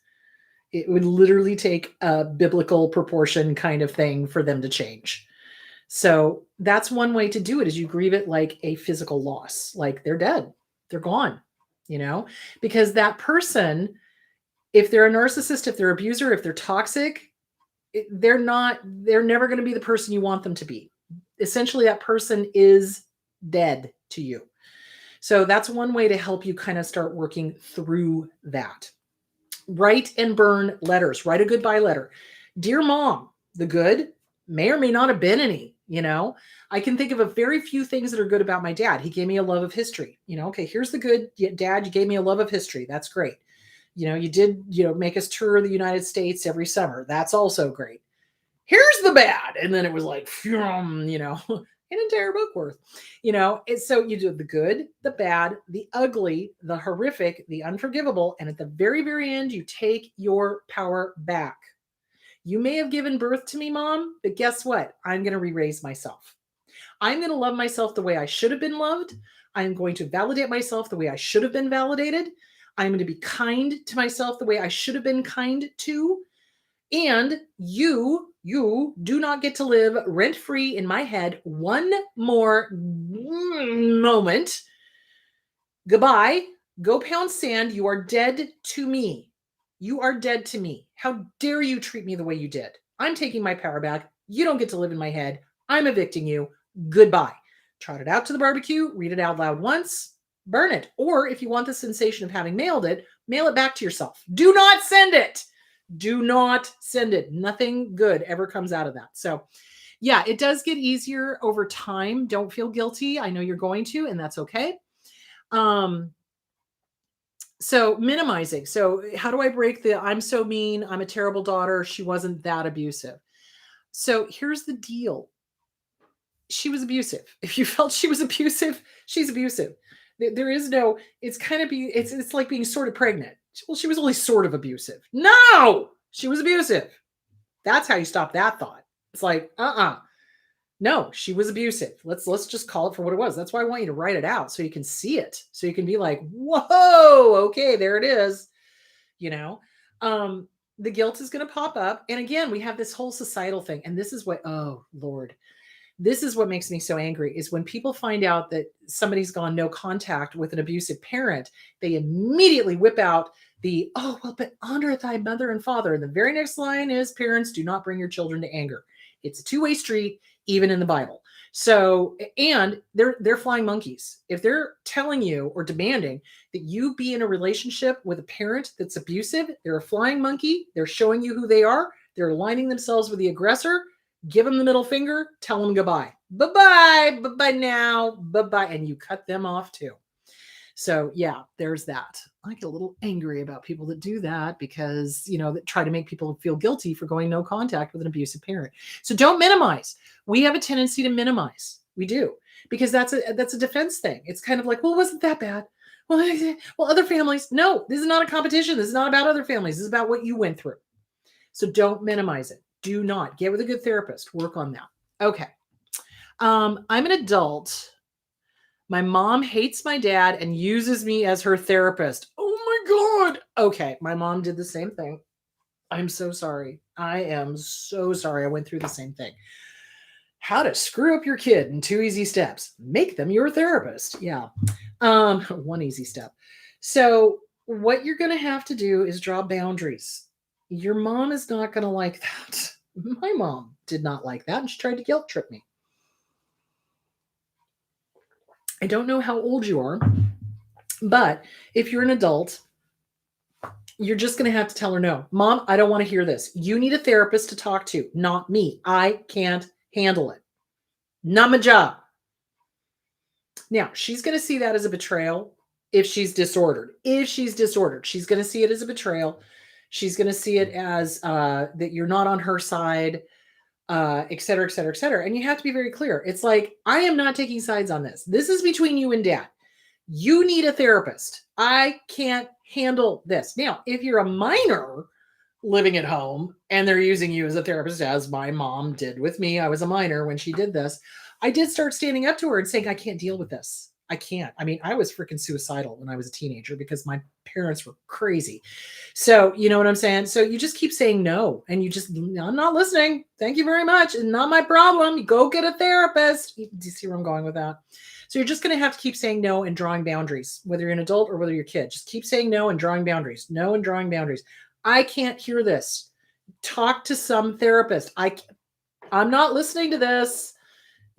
It would literally take a biblical proportion kind of thing for them to change. So that's one way to do it, is you grieve it like a physical loss, like they're dead, they're gone, because that person, if they're a narcissist, if they're an abuser, if they're toxic, they're never going to be the person you want them to be. Essentially, that person is dead to you. So that's one way to help you kind of start working through that. Write and burn letters. Write a goodbye letter. Dear mom, the good may or may not have been any, I can think of a very few things that are good about my dad. He gave me a love of history. Okay, here's the good. Dad, you gave me a love of history. That's great. You did, make us tour the United States every summer. That's also great. Here's the bad. And then it was like, an entire book worth, so you do the good, the bad, the ugly, the horrific, the unforgivable. And at the very, very end, you take your power back. You may have given birth to me, mom, but guess what? I'm going to re-raise myself. I'm going to love myself the way I should have been loved. I'm going to validate myself the way I should have been validated. I'm going to be kind to myself the way I should have been kind to. And you do not get to live rent-free in my head one more moment. Goodbye. Go pound sand. You are dead to me. You are dead to me. How dare you treat me the way you did? I'm taking my power back. You don't get to live in my head. I'm evicting you. Goodbye. Trot it out to the barbecue. Read it out loud once. Burn it. Or if you want the sensation of having mailed it, mail it back to yourself. Do not send it. Do not send it. Nothing good ever comes out of that. So yeah, it does get easier over time. Don't feel guilty. I know you're going to, and that's okay. So minimizing. So how do I break the I'm so mean, I'm a terrible daughter, she wasn't that abusive? So here's the deal. She was abusive. If you felt she was abusive, she's abusive. There is no, it's like being sort of pregnant. Well, she was only sort of abusive. No, she was abusive. That's how you stop that thought. It's like, no, she was abusive. Let's just call it for what it was. That's why I want you to write it out so you can see it. So you can be like, whoa, okay, there it is. The guilt is going to pop up. And again, we have this whole societal thing. And this is what, oh Lord, this is what makes me so angry is when people find out that somebody's gone no contact with an abusive parent, they immediately whip out but honor thy mother and father. And the very next line is parents, do not bring your children to anger. It's a two-way street, even in the Bible. So, and they're flying monkeys. If they're telling you or demanding that you be in a relationship with a parent that's abusive, they're a flying monkey. They're showing you who they are. They're aligning themselves with the aggressor. Give them the middle finger, tell them goodbye. Bye-bye, bye-bye now, bye-bye. And you cut them off too. So yeah, there's that. I get a little angry about people that do that because, that try to make people feel guilty for going no contact with an abusive parent. So don't minimize. We have a tendency to minimize. We do, because that's a defense thing. It's kind of like, well, it wasn't that bad. Well, other families, no, this is not a competition. This is not about other families. This is about what you went through. So don't minimize it. Do not. Get with a good therapist. Work on that. Okay. I'm an adult. My mom hates my dad and uses me as her therapist. Oh my God. Okay. My mom did the same thing. I'm so sorry. I am so sorry. I went through the same thing. How to screw up your kid in 2 easy steps. Make them your therapist. Yeah. 1 easy step. So what you're going to have to do is draw boundaries. Your mom is not going to like that. My mom did not like that, and she tried to guilt trip me. I don't know how old you are, but if you're an adult, you're just going to have to tell her, no, Mom, I don't want to hear this. You need a therapist to talk to, not me. I can't handle it. Not my job. Now, she's going to see that as a betrayal if she's disordered. If she's disordered, she's going to see it as a betrayal. She's going to see it as that you're not on her side, et cetera, et cetera, et cetera. And you have to be very clear. It's like, I am not taking sides on this. This is between you and Dad. You need a therapist. I can't handle this. Now, if you're a minor living at home and they're using you as a therapist, as my mom did with me, I was a minor when she did this, I did start standing up to her and saying, I can't deal with this. I can't. I mean, I was freaking suicidal when I was a teenager because my parents were crazy. So, you know what I'm saying? So you just keep saying no, and I'm not listening. Thank you very much. It's not my problem. You go get a therapist. Do you see where I'm going with that? So you're just going to have to keep saying no and drawing boundaries, whether you're an adult or whether you're a kid. Just keep saying no and drawing boundaries. No and drawing boundaries. I can't hear this. Talk to some therapist. I'm not listening to this.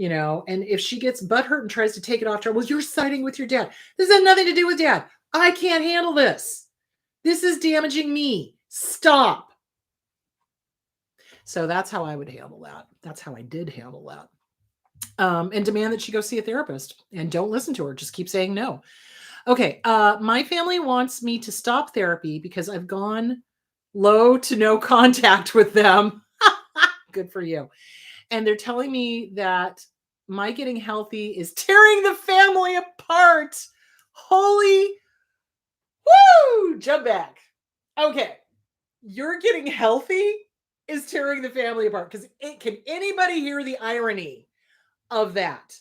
and if she gets butthurt and tries to take it off to her, well, you're siding with your dad. This has nothing to do with dad. I can't handle this. This is damaging me. Stop. So that's how I would handle that. That's how I did handle that. And demand that she go see a therapist, and don't listen to her. Just keep saying no. Okay. My family wants me to stop therapy because I've gone low to no contact with them. Good for you. And they're telling me that my getting healthy is tearing the family apart. Holy woo! Jump back. Okay. You're getting healthy is tearing the family apart, because can anybody hear the irony of that?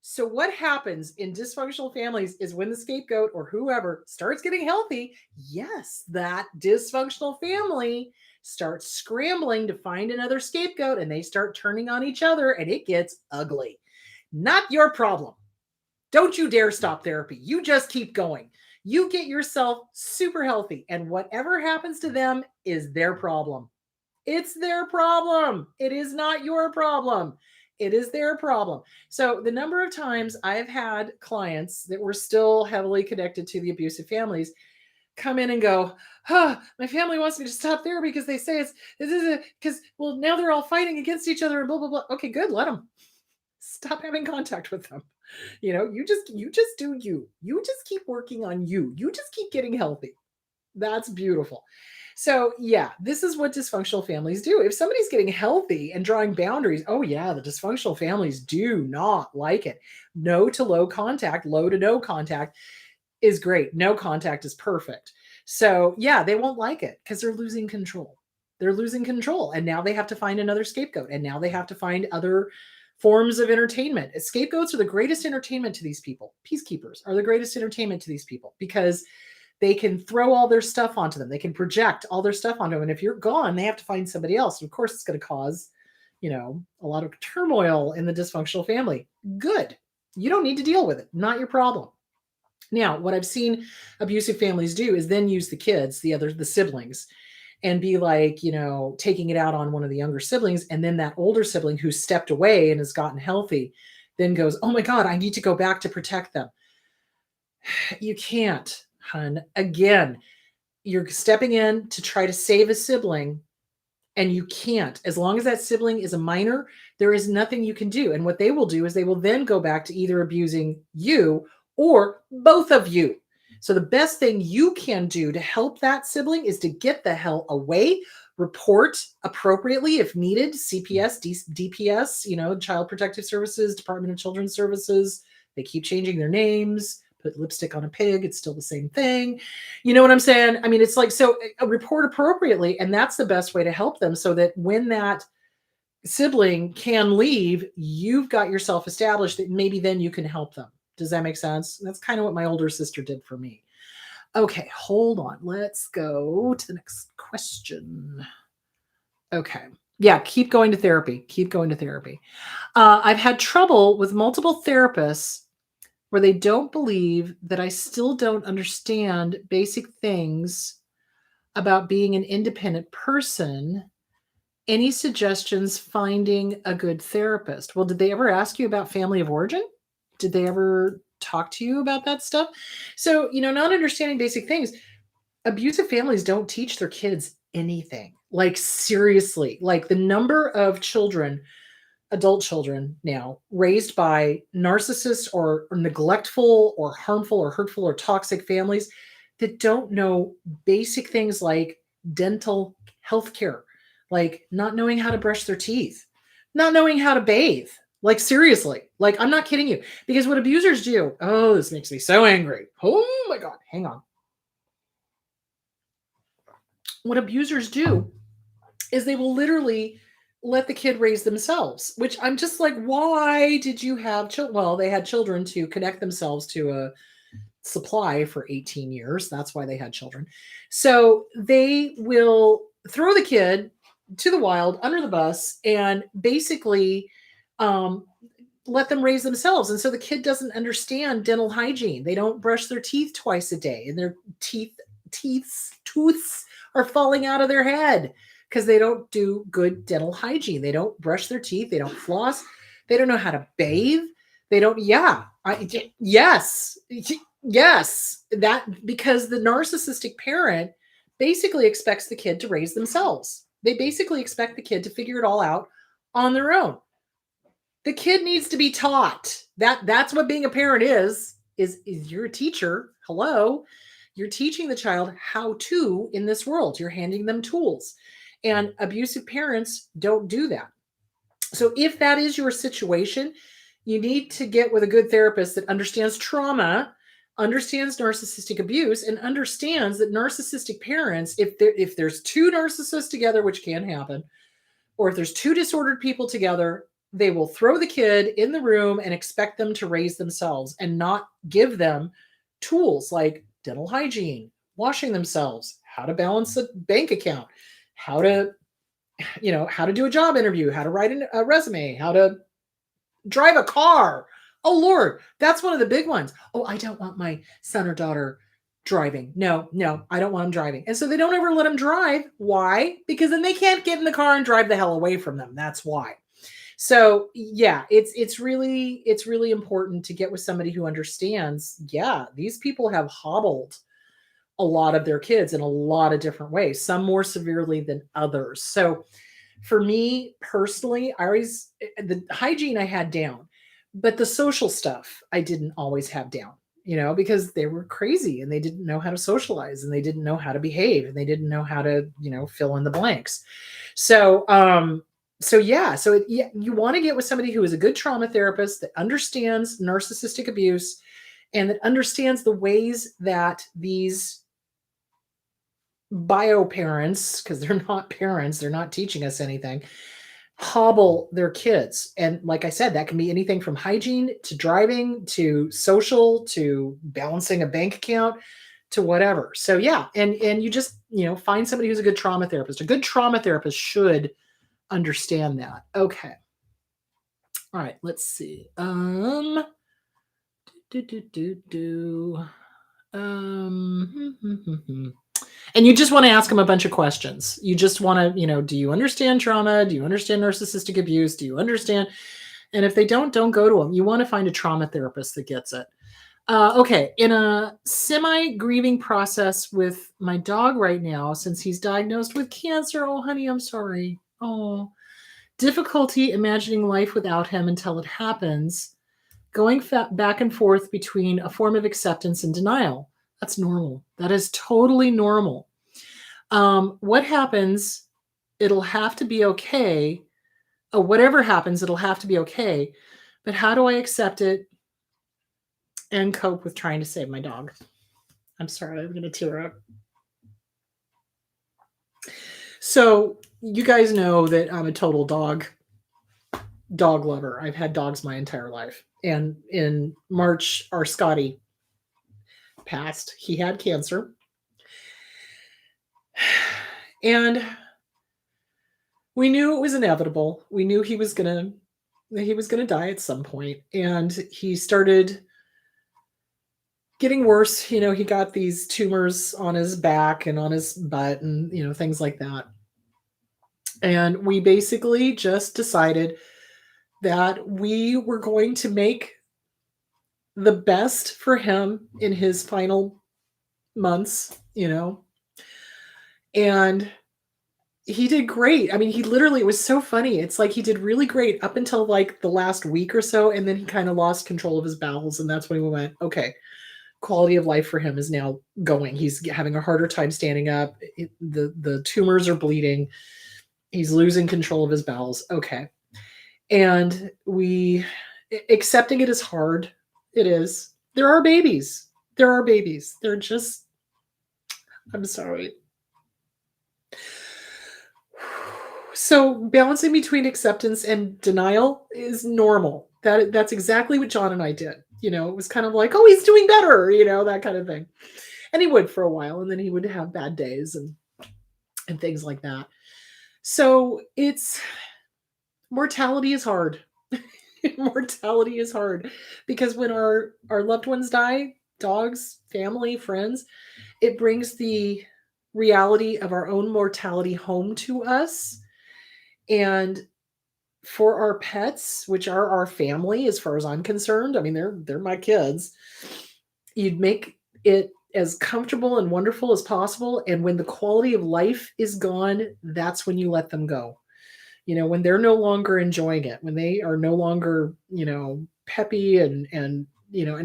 So what happens in dysfunctional families is when the scapegoat or whoever starts getting healthy, yes, that dysfunctional family starts scrambling to find another scapegoat, and they start turning on each other, and it gets ugly. Not your problem. Don't you dare stop therapy. You just keep going. You get yourself super healthy, and whatever happens to them is their problem. It's their problem. It is not your problem. It is their problem. So the number of times I've had clients that were still heavily connected to the abusive families come in and go, my family wants me to stop therapy because they say because, well, now they're all fighting against each other and blah, blah, blah. Okay, good. Let them. Stop having contact with them. You just do you. You just keep working on you. You just keep getting healthy. That's beautiful. So yeah, this is what dysfunctional families do. If somebody's getting healthy and drawing boundaries, oh yeah, the dysfunctional families do not like it. No to low contact, low to no contact is great. No contact is perfect. So yeah, they won't like it because they're losing control. They're losing control. And now they have to find another scapegoat. And now they have to find other forms of entertainment. Scapegoats are the greatest entertainment to these people. Peacekeepers are the greatest entertainment to these people because they can throw all their stuff onto them. They can project all their stuff onto them. And if you're gone, they have to find somebody else. And of course, it's going to cause, a lot of turmoil in the dysfunctional family. Good. You don't need to deal with it. Not your problem. Now, what I've seen abusive families do is then use the kids, the siblings, and be like, taking it out on one of the younger siblings. And then that older sibling who stepped away and has gotten healthy then goes, oh my God, I need to go back to protect them. You can't. Hun, again, you're stepping in to try to save a sibling, and you can't. As long as that sibling is a minor, there is nothing you can do. And what they will do is they will then go back to either abusing you or both of you. So the best thing you can do to help that sibling is to get the hell away, report appropriately if needed, CPS, DPS, Child Protective Services, Department of Children's Services. They keep changing their names. Put lipstick on a pig, it's still the same thing. You know what I'm saying? I mean, it's like, so report appropriately, and that's the best way to help them, so that when that sibling can leave, you've got yourself established, that maybe then you can help them. Does that make sense? That's kind of what my older sister did for me. Okay, hold on. Let's go to the next question. Okay. Yeah, keep going to therapy. Keep going to therapy. I've had trouble with multiple therapists where they don't believe that I still don't understand basic things about being an independent person. Any suggestions finding a good therapist? Well, did they ever ask you about family of origin? Did they ever talk to you about that stuff? So, not understanding basic things. Abusive families don't teach their kids anything. Like, seriously, like the number of children, adult children now, raised by narcissists or neglectful or harmful or hurtful or toxic families that don't know basic things like dental health care, like not knowing how to brush their teeth, not knowing how to bathe. Like, seriously, like, I'm not kidding you. Because what abusers do, oh, this makes me so angry. Oh my God, hang on. What abusers do is they will literally let the kid raise themselves, which I'm just like, why did you have children? Well, they had children to connect themselves to a supply for 18 years. That's why they had children. So they will throw the kid to the wild, under the bus, and basically let them raise themselves. And so the kid doesn't understand dental hygiene. They don't brush their teeth twice a day, and their tooths are falling out of their head because they don't do good dental hygiene. They don't brush their teeth. They don't floss. They don't know how to bathe. They don't, yeah. Yes. Yes. That because the narcissistic parent basically expects the kid to raise themselves. They basically expect the kid to figure it all out on their own. The kid needs to be taught. That's what being a parent is you're a teacher. Hello. You're teaching the child how to in this world. You're handing them tools. And abusive parents don't do that. So if that is your situation, you need to get with a good therapist that understands trauma, understands narcissistic abuse, and understands that narcissistic parents, if there's two narcissists together, which can happen, or if there's two disordered people together, they will throw the kid in the room and expect them to raise themselves and not give them tools like dental hygiene, washing themselves, how to balance a bank account, how to how to do a job interview, how to write a resume, how to drive a car. Oh Lord, that's one of the big ones. Oh, I don't want my son or daughter driving. No, I don't want them driving. And so they don't ever let them drive. Why? Because then they can't get in the car and drive the hell away from them. That's why. So yeah, it's really important to get with somebody who understands, yeah, these people have hobbled a lot of their kids in a lot of different ways, some more severely than others. So for me personally, the hygiene I had down, but the social stuff I didn't always have down, because they were crazy and they didn't know how to socialize and they didn't know how to behave and they didn't know how to, fill in the blanks. So, you want to get with somebody who is a good trauma therapist that understands narcissistic abuse and that understands the ways that these bio parents, because they're not parents, they're not teaching us anything, hobble their kids. And like I said, that can be anything from hygiene to driving to social to balancing a bank account to whatever. So yeah, and you just, find somebody who's a good trauma therapist. A good trauma therapist should understand that. Okay. All right, let's see. And you just want to ask them a bunch of questions. You just want to, do you understand trauma? Do you understand narcissistic abuse? Do you understand? And if they don't go to them. You want to find a trauma therapist that gets it. Okay, in a semi-grieving process with my dog right now, since he's diagnosed with cancer. Oh, honey, I'm sorry. Oh, difficulty imagining life without him until it happens. Going back and forth between a form of acceptance and denial. That's normal. That is totally normal. What happens, it'll have to be okay. Whatever happens, it'll have to be okay. But how do I accept it and cope with trying to save my dog? I'm sorry, I'm going to tear up. So you guys know that I'm a total dog lover. I've had dogs my entire life. And in March, our Scotty passed. He had cancer. And we knew it was inevitable. We knew he was going to die at some point. And he started getting worse. He got these tumors on his back and on his butt and, things like that. And we basically just decided that we were going to make the best for him in his final months, and he did great. I mean, it was so funny. It's like he did really great up until like the last week or so. And then he kind of lost control of his bowels. And that's when we went, okay, quality of life for him is now going. He's having a harder time standing up. The tumors are bleeding. He's losing control of his bowels. Okay. And accepting it is hard. It is. There are babies. They're just, I'm sorry. So balancing between acceptance and denial is normal. That's exactly what John and I did. It was kind of like, oh, he's doing better, that kind of thing. And he would for a while, and then he would have bad days and things like that. So mortality is hard. Mortality is hard because when our loved ones die, dogs, family, friends, it brings the reality of our own mortality home to us. And for our pets, which are our family as far as I'm concerned, I mean, they're my kids, you'd make it as comfortable and wonderful as possible, and when the quality of life is gone, that's when you let them go. When they're no longer enjoying it, when they are no longer, peppy and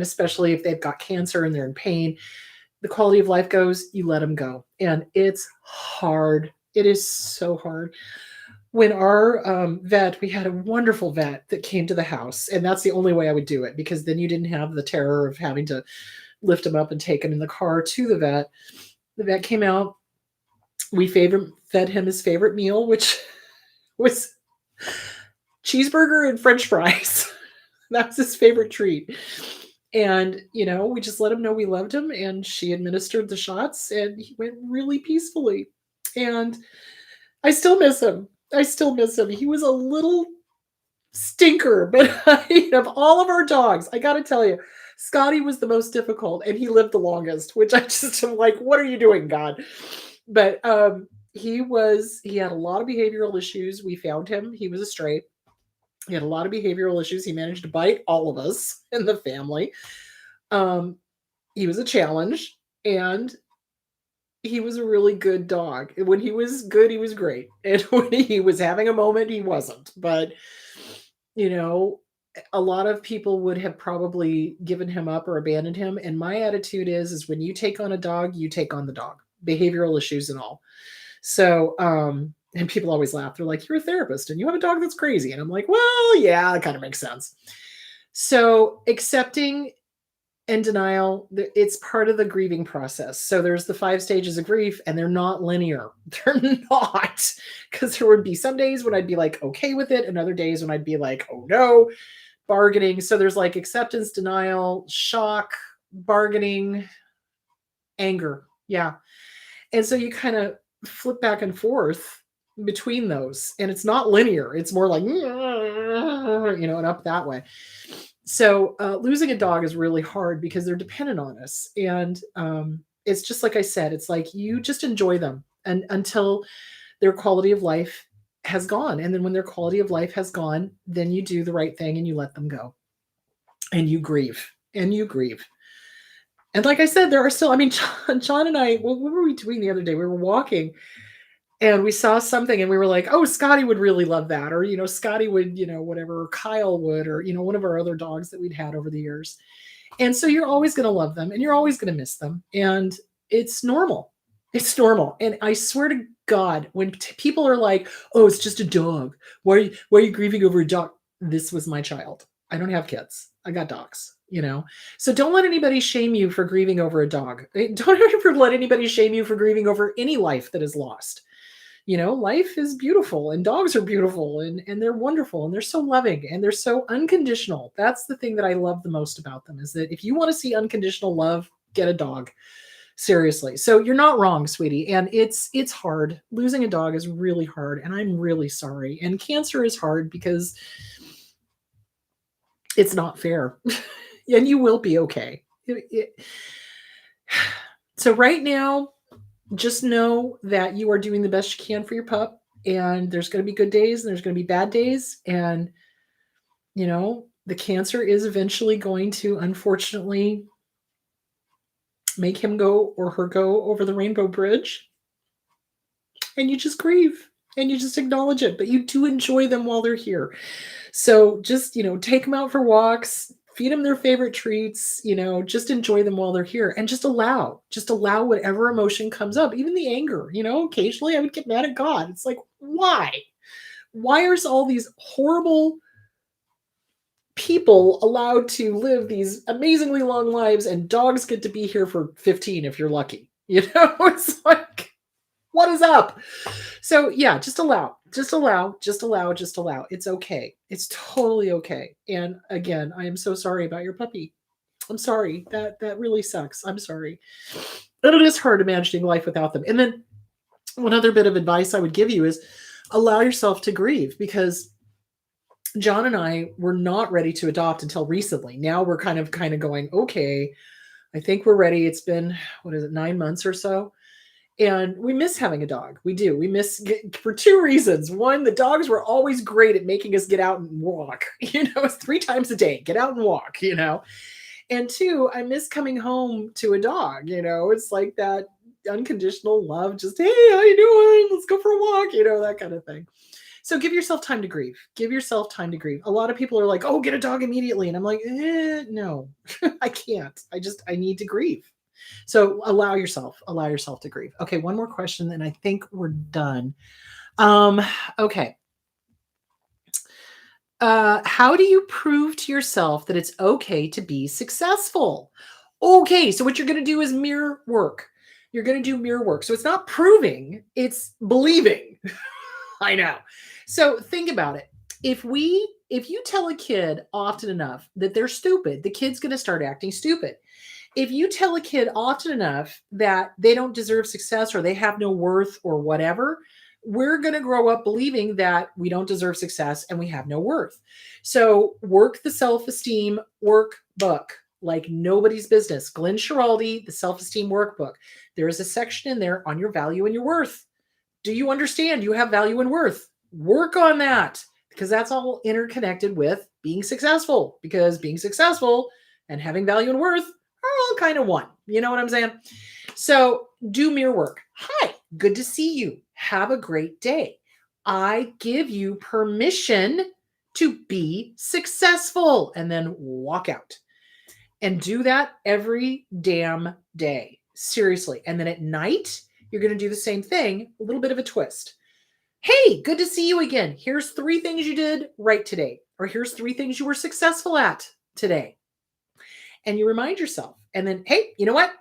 especially if they've got cancer and they're in pain, the quality of life goes, you let them go. And it's hard. It is so hard. When our vet, we had a wonderful vet that came to the house, and that's the only way I would do it, because then you didn't have the terror of having to lift him up and take him in the car to the vet. The vet came out. We fed him his favorite meal, which was cheeseburger and French fries. That's his favorite treat. And, we just let him know we loved him, and she administered the shots, and he went really peacefully. And I still miss him. He was a little stinker, but of all of our dogs, I got to tell you, Scotty was the most difficult, and he lived the longest, which I just am like, what are you doing, God? But he had a lot of behavioral issues. We found him. He was a stray. He had a lot of behavioral issues. He managed to bite all of us in the family. He was a challenge, and he was a really good dog. When he was good, he was great. And when he was having a moment, he wasn't. But, a lot of people would have probably given him up or abandoned him. And my attitude is when you take on a dog, you take on the dog, behavioral issues and all. So, and people always laugh. They're like, you're a therapist and you have a dog that's crazy. And I'm like, well, yeah, that kind of makes sense. So accepting and denial, it's part of the grieving process. So there's the 5 stages of grief, and they're not linear. They're not, because there would be some days when I'd be like, okay with it, and other days when I'd be like, oh no, bargaining. So there's like acceptance, denial, shock, bargaining, anger. Yeah. And so you kind of flip back and forth between those, and it's not linear. It's more like, and up that way. So losing a dog is really hard because they're dependent on us. And it's just like I said, it's like you just enjoy them until their quality of life has gone. And then when their quality of life has gone, then you do the right thing and you let them go. And you grieve. And like I said, there are still, John and I, what were we doing the other day? We were walking, and we saw something and we were like, oh, Scotty would really love that. Or, Scotty would, whatever, or Kyle would, or, one of our other dogs that we'd had over the years. And so you're always going to love them and you're always going to miss them. And it's normal. It's normal. And I swear to God, when people are like, oh, it's just a dog. Why are you grieving over a dog? This was my child. I don't have kids. I got dogs. So don't let anybody shame you for grieving over a dog. Don't ever let anybody shame you for grieving over any life that is lost. Life is beautiful, and dogs are beautiful, and they're wonderful, and they're so loving, and they're so unconditional. That's the thing that I love the most about them, is that if you want to see unconditional love, get a dog. Seriously. So you're not wrong, sweetie. And it's hard. Losing a dog is really hard, and I'm really sorry. And cancer is hard because it's not fair. And you will be okay. So right now, just know that you are doing the best you can for your pup, and there's going to be good days and there's going to be bad days. And, the cancer is eventually going to, unfortunately, make him go or her go over the rainbow bridge. And you just grieve and you just acknowledge it, but you do enjoy them while they're here. So just, take them out for walks, feed them their favorite treats, just enjoy them while they're here, and just allow whatever emotion comes up, even the anger. Occasionally I would get mad at God. It's like, why are all these horrible people allowed to live these amazingly long lives, and dogs get to be here for 15 if you're lucky? It's like, what is up? So yeah, just allow. It's okay. It's totally okay. And again, I am so sorry about your puppy. I'm sorry. That really sucks. I'm sorry. And it is hard imagining life without them. And then one other bit of advice I would give you is allow yourself to grieve, because John and I were not ready to adopt until recently. Now we're kind of going, okay, I think we're ready. It's been, 9 months or so. And we miss having a dog. We do. We miss for two reasons. One, the dogs were always great at making us get out and walk. It's 3 times a day. Get out and walk. And two, I miss coming home to a dog. It's like that unconditional love. Just, hey, how you doing? Let's go for a walk. That kind of thing. So give yourself time to grieve. Give yourself time to grieve. A lot of people are like, oh, get a dog immediately. And I'm like, no, I can't. I need to grieve. So allow yourself to grieve. Okay, one more question, and I think we're done. Okay. How do you prove to yourself that it's okay to be successful? Okay, so what you're going to do is mirror work. You're going to do mirror work. So it's not proving, it's believing. I know. So think about it. If you tell a kid often enough that they're stupid, the kid's going to start acting stupid. If you tell a kid often enough that they don't deserve success or they have no worth or whatever, we're going to grow up believing that we don't deserve success and we have no worth. So work the self-esteem workbook like nobody's business. Glenn Schiraldi, the self-esteem workbook. There is a section in there on your value and your worth. Do you understand you have value and worth? Work on that, because that's all interconnected with being successful, because being successful and having value and worth are all kind of one. You know what I'm saying? So do mirror work. Hi, good to see you. Have a great day. I give you permission to be successful, and then walk out and do that every damn day. Seriously. And then at night, you're going to do the same thing, a little bit of a twist. Hey, good to see you again. Here's 3 things you did right today, or here's 3 things you were successful at today. And you remind yourself. And then, hey, you know what?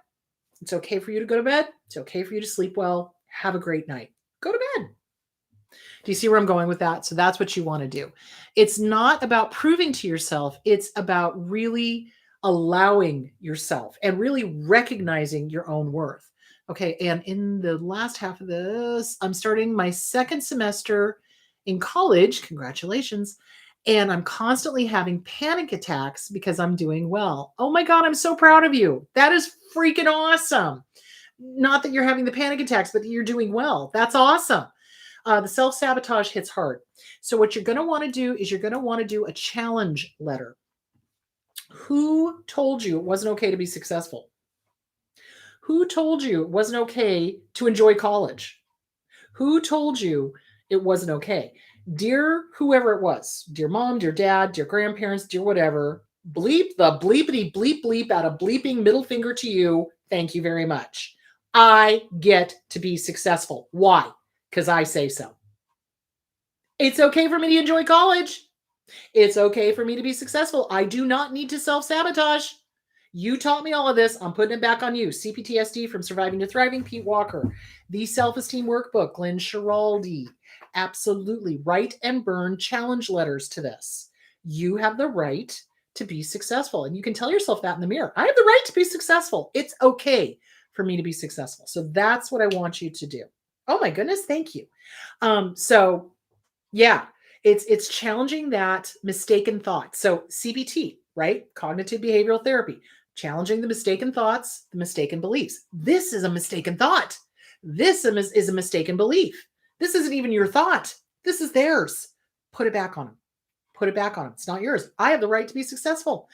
It's okay for you to go to bed. It's okay for you to sleep well. Have a great night. Go to bed. Do you see where I'm going with that? So that's what you want to do. It's not about proving to yourself. It's about really allowing yourself and really recognizing your own worth. Okay. And in the last half of this, I'm starting my 2nd semester in college. Congratulations. And I'm constantly having panic attacks because I'm doing well. Oh my God, I'm so proud of you. That is freaking awesome. Not that you're having the panic attacks, but that you're doing well. That's awesome. The self-sabotage hits hard. So what you're going to want to do is you're going to want to do a challenge letter. Who told you it wasn't okay to be successful? Who told you it wasn't okay to enjoy college? Who told you it wasn't okay? Dear whoever it was, dear mom, dear dad, dear grandparents, dear whatever, bleep the bleepity bleep bleep out of bleeping middle finger to you. Thank you very much. I get to be successful. Why? Because I say so. It's okay for me to enjoy college. It's okay for me to be successful. I do not need to self-sabotage. You taught me all of this. I'm putting it back on you. CPTSD from Surviving to Thriving, Pete Walker. The Self-Esteem Workbook, Glenn Schiraldi. Absolutely. Write and burn challenge letters to this. You have the right to be successful. And you can tell yourself that in the mirror. I have the right to be successful. It's okay for me to be successful. So that's what I want you to do. Oh my goodness. Thank you. So yeah, it's challenging that mistaken thought. So CBT, right? Cognitive behavioral therapy, challenging the mistaken thoughts, the mistaken beliefs. This is a mistaken thought. This is a mistaken belief. This isn't even your thought. This is theirs. Put it back on them. Put it back on them. It's not yours. I have the right to be successful.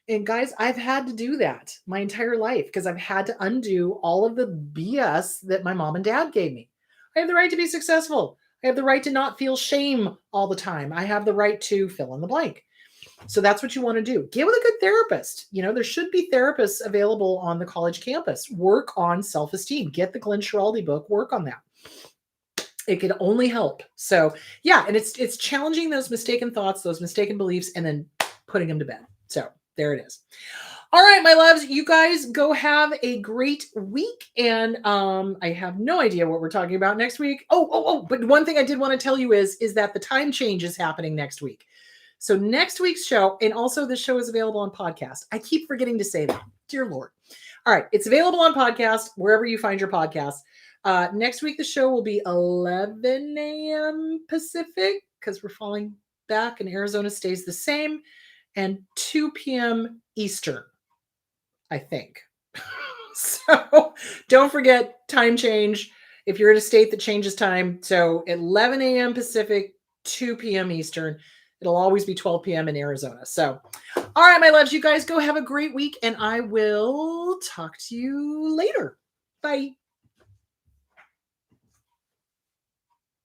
And guys, I've had to do that my entire life because I've had to undo all of the BS that my mom and dad gave me. I have the right to be successful. I have the right to not feel shame all the time. I have the right to fill in the blank. So that's what you want to do. Get with a good therapist. There should be therapists available on the college campus. Work on self-esteem. Get the Glenn Schiraldi book. Work on that. It can only help. So yeah, and it's challenging those mistaken thoughts, those mistaken beliefs, and then putting them to bed. So there it is. All right, my loves, you guys go have a great week. And I have no idea what we're talking about next week. But one thing I did want to tell you is that the time change is happening next week. So next week's show, and also the show is available on podcast. I keep forgetting to say that. Dear Lord. All right, it's available on podcast, wherever you find your podcast. Next week, the show will be 11 a.m. Pacific because we're falling back and Arizona stays the same, and 2 p.m. Eastern, I think. So So don't forget time change. If you're in a state that changes time, so 11 a.m. Pacific, 2 p.m. Eastern, it'll always be 12 p.m. in Arizona. So, all right, my loves, you guys go have a great week, and I will talk to you later. Bye.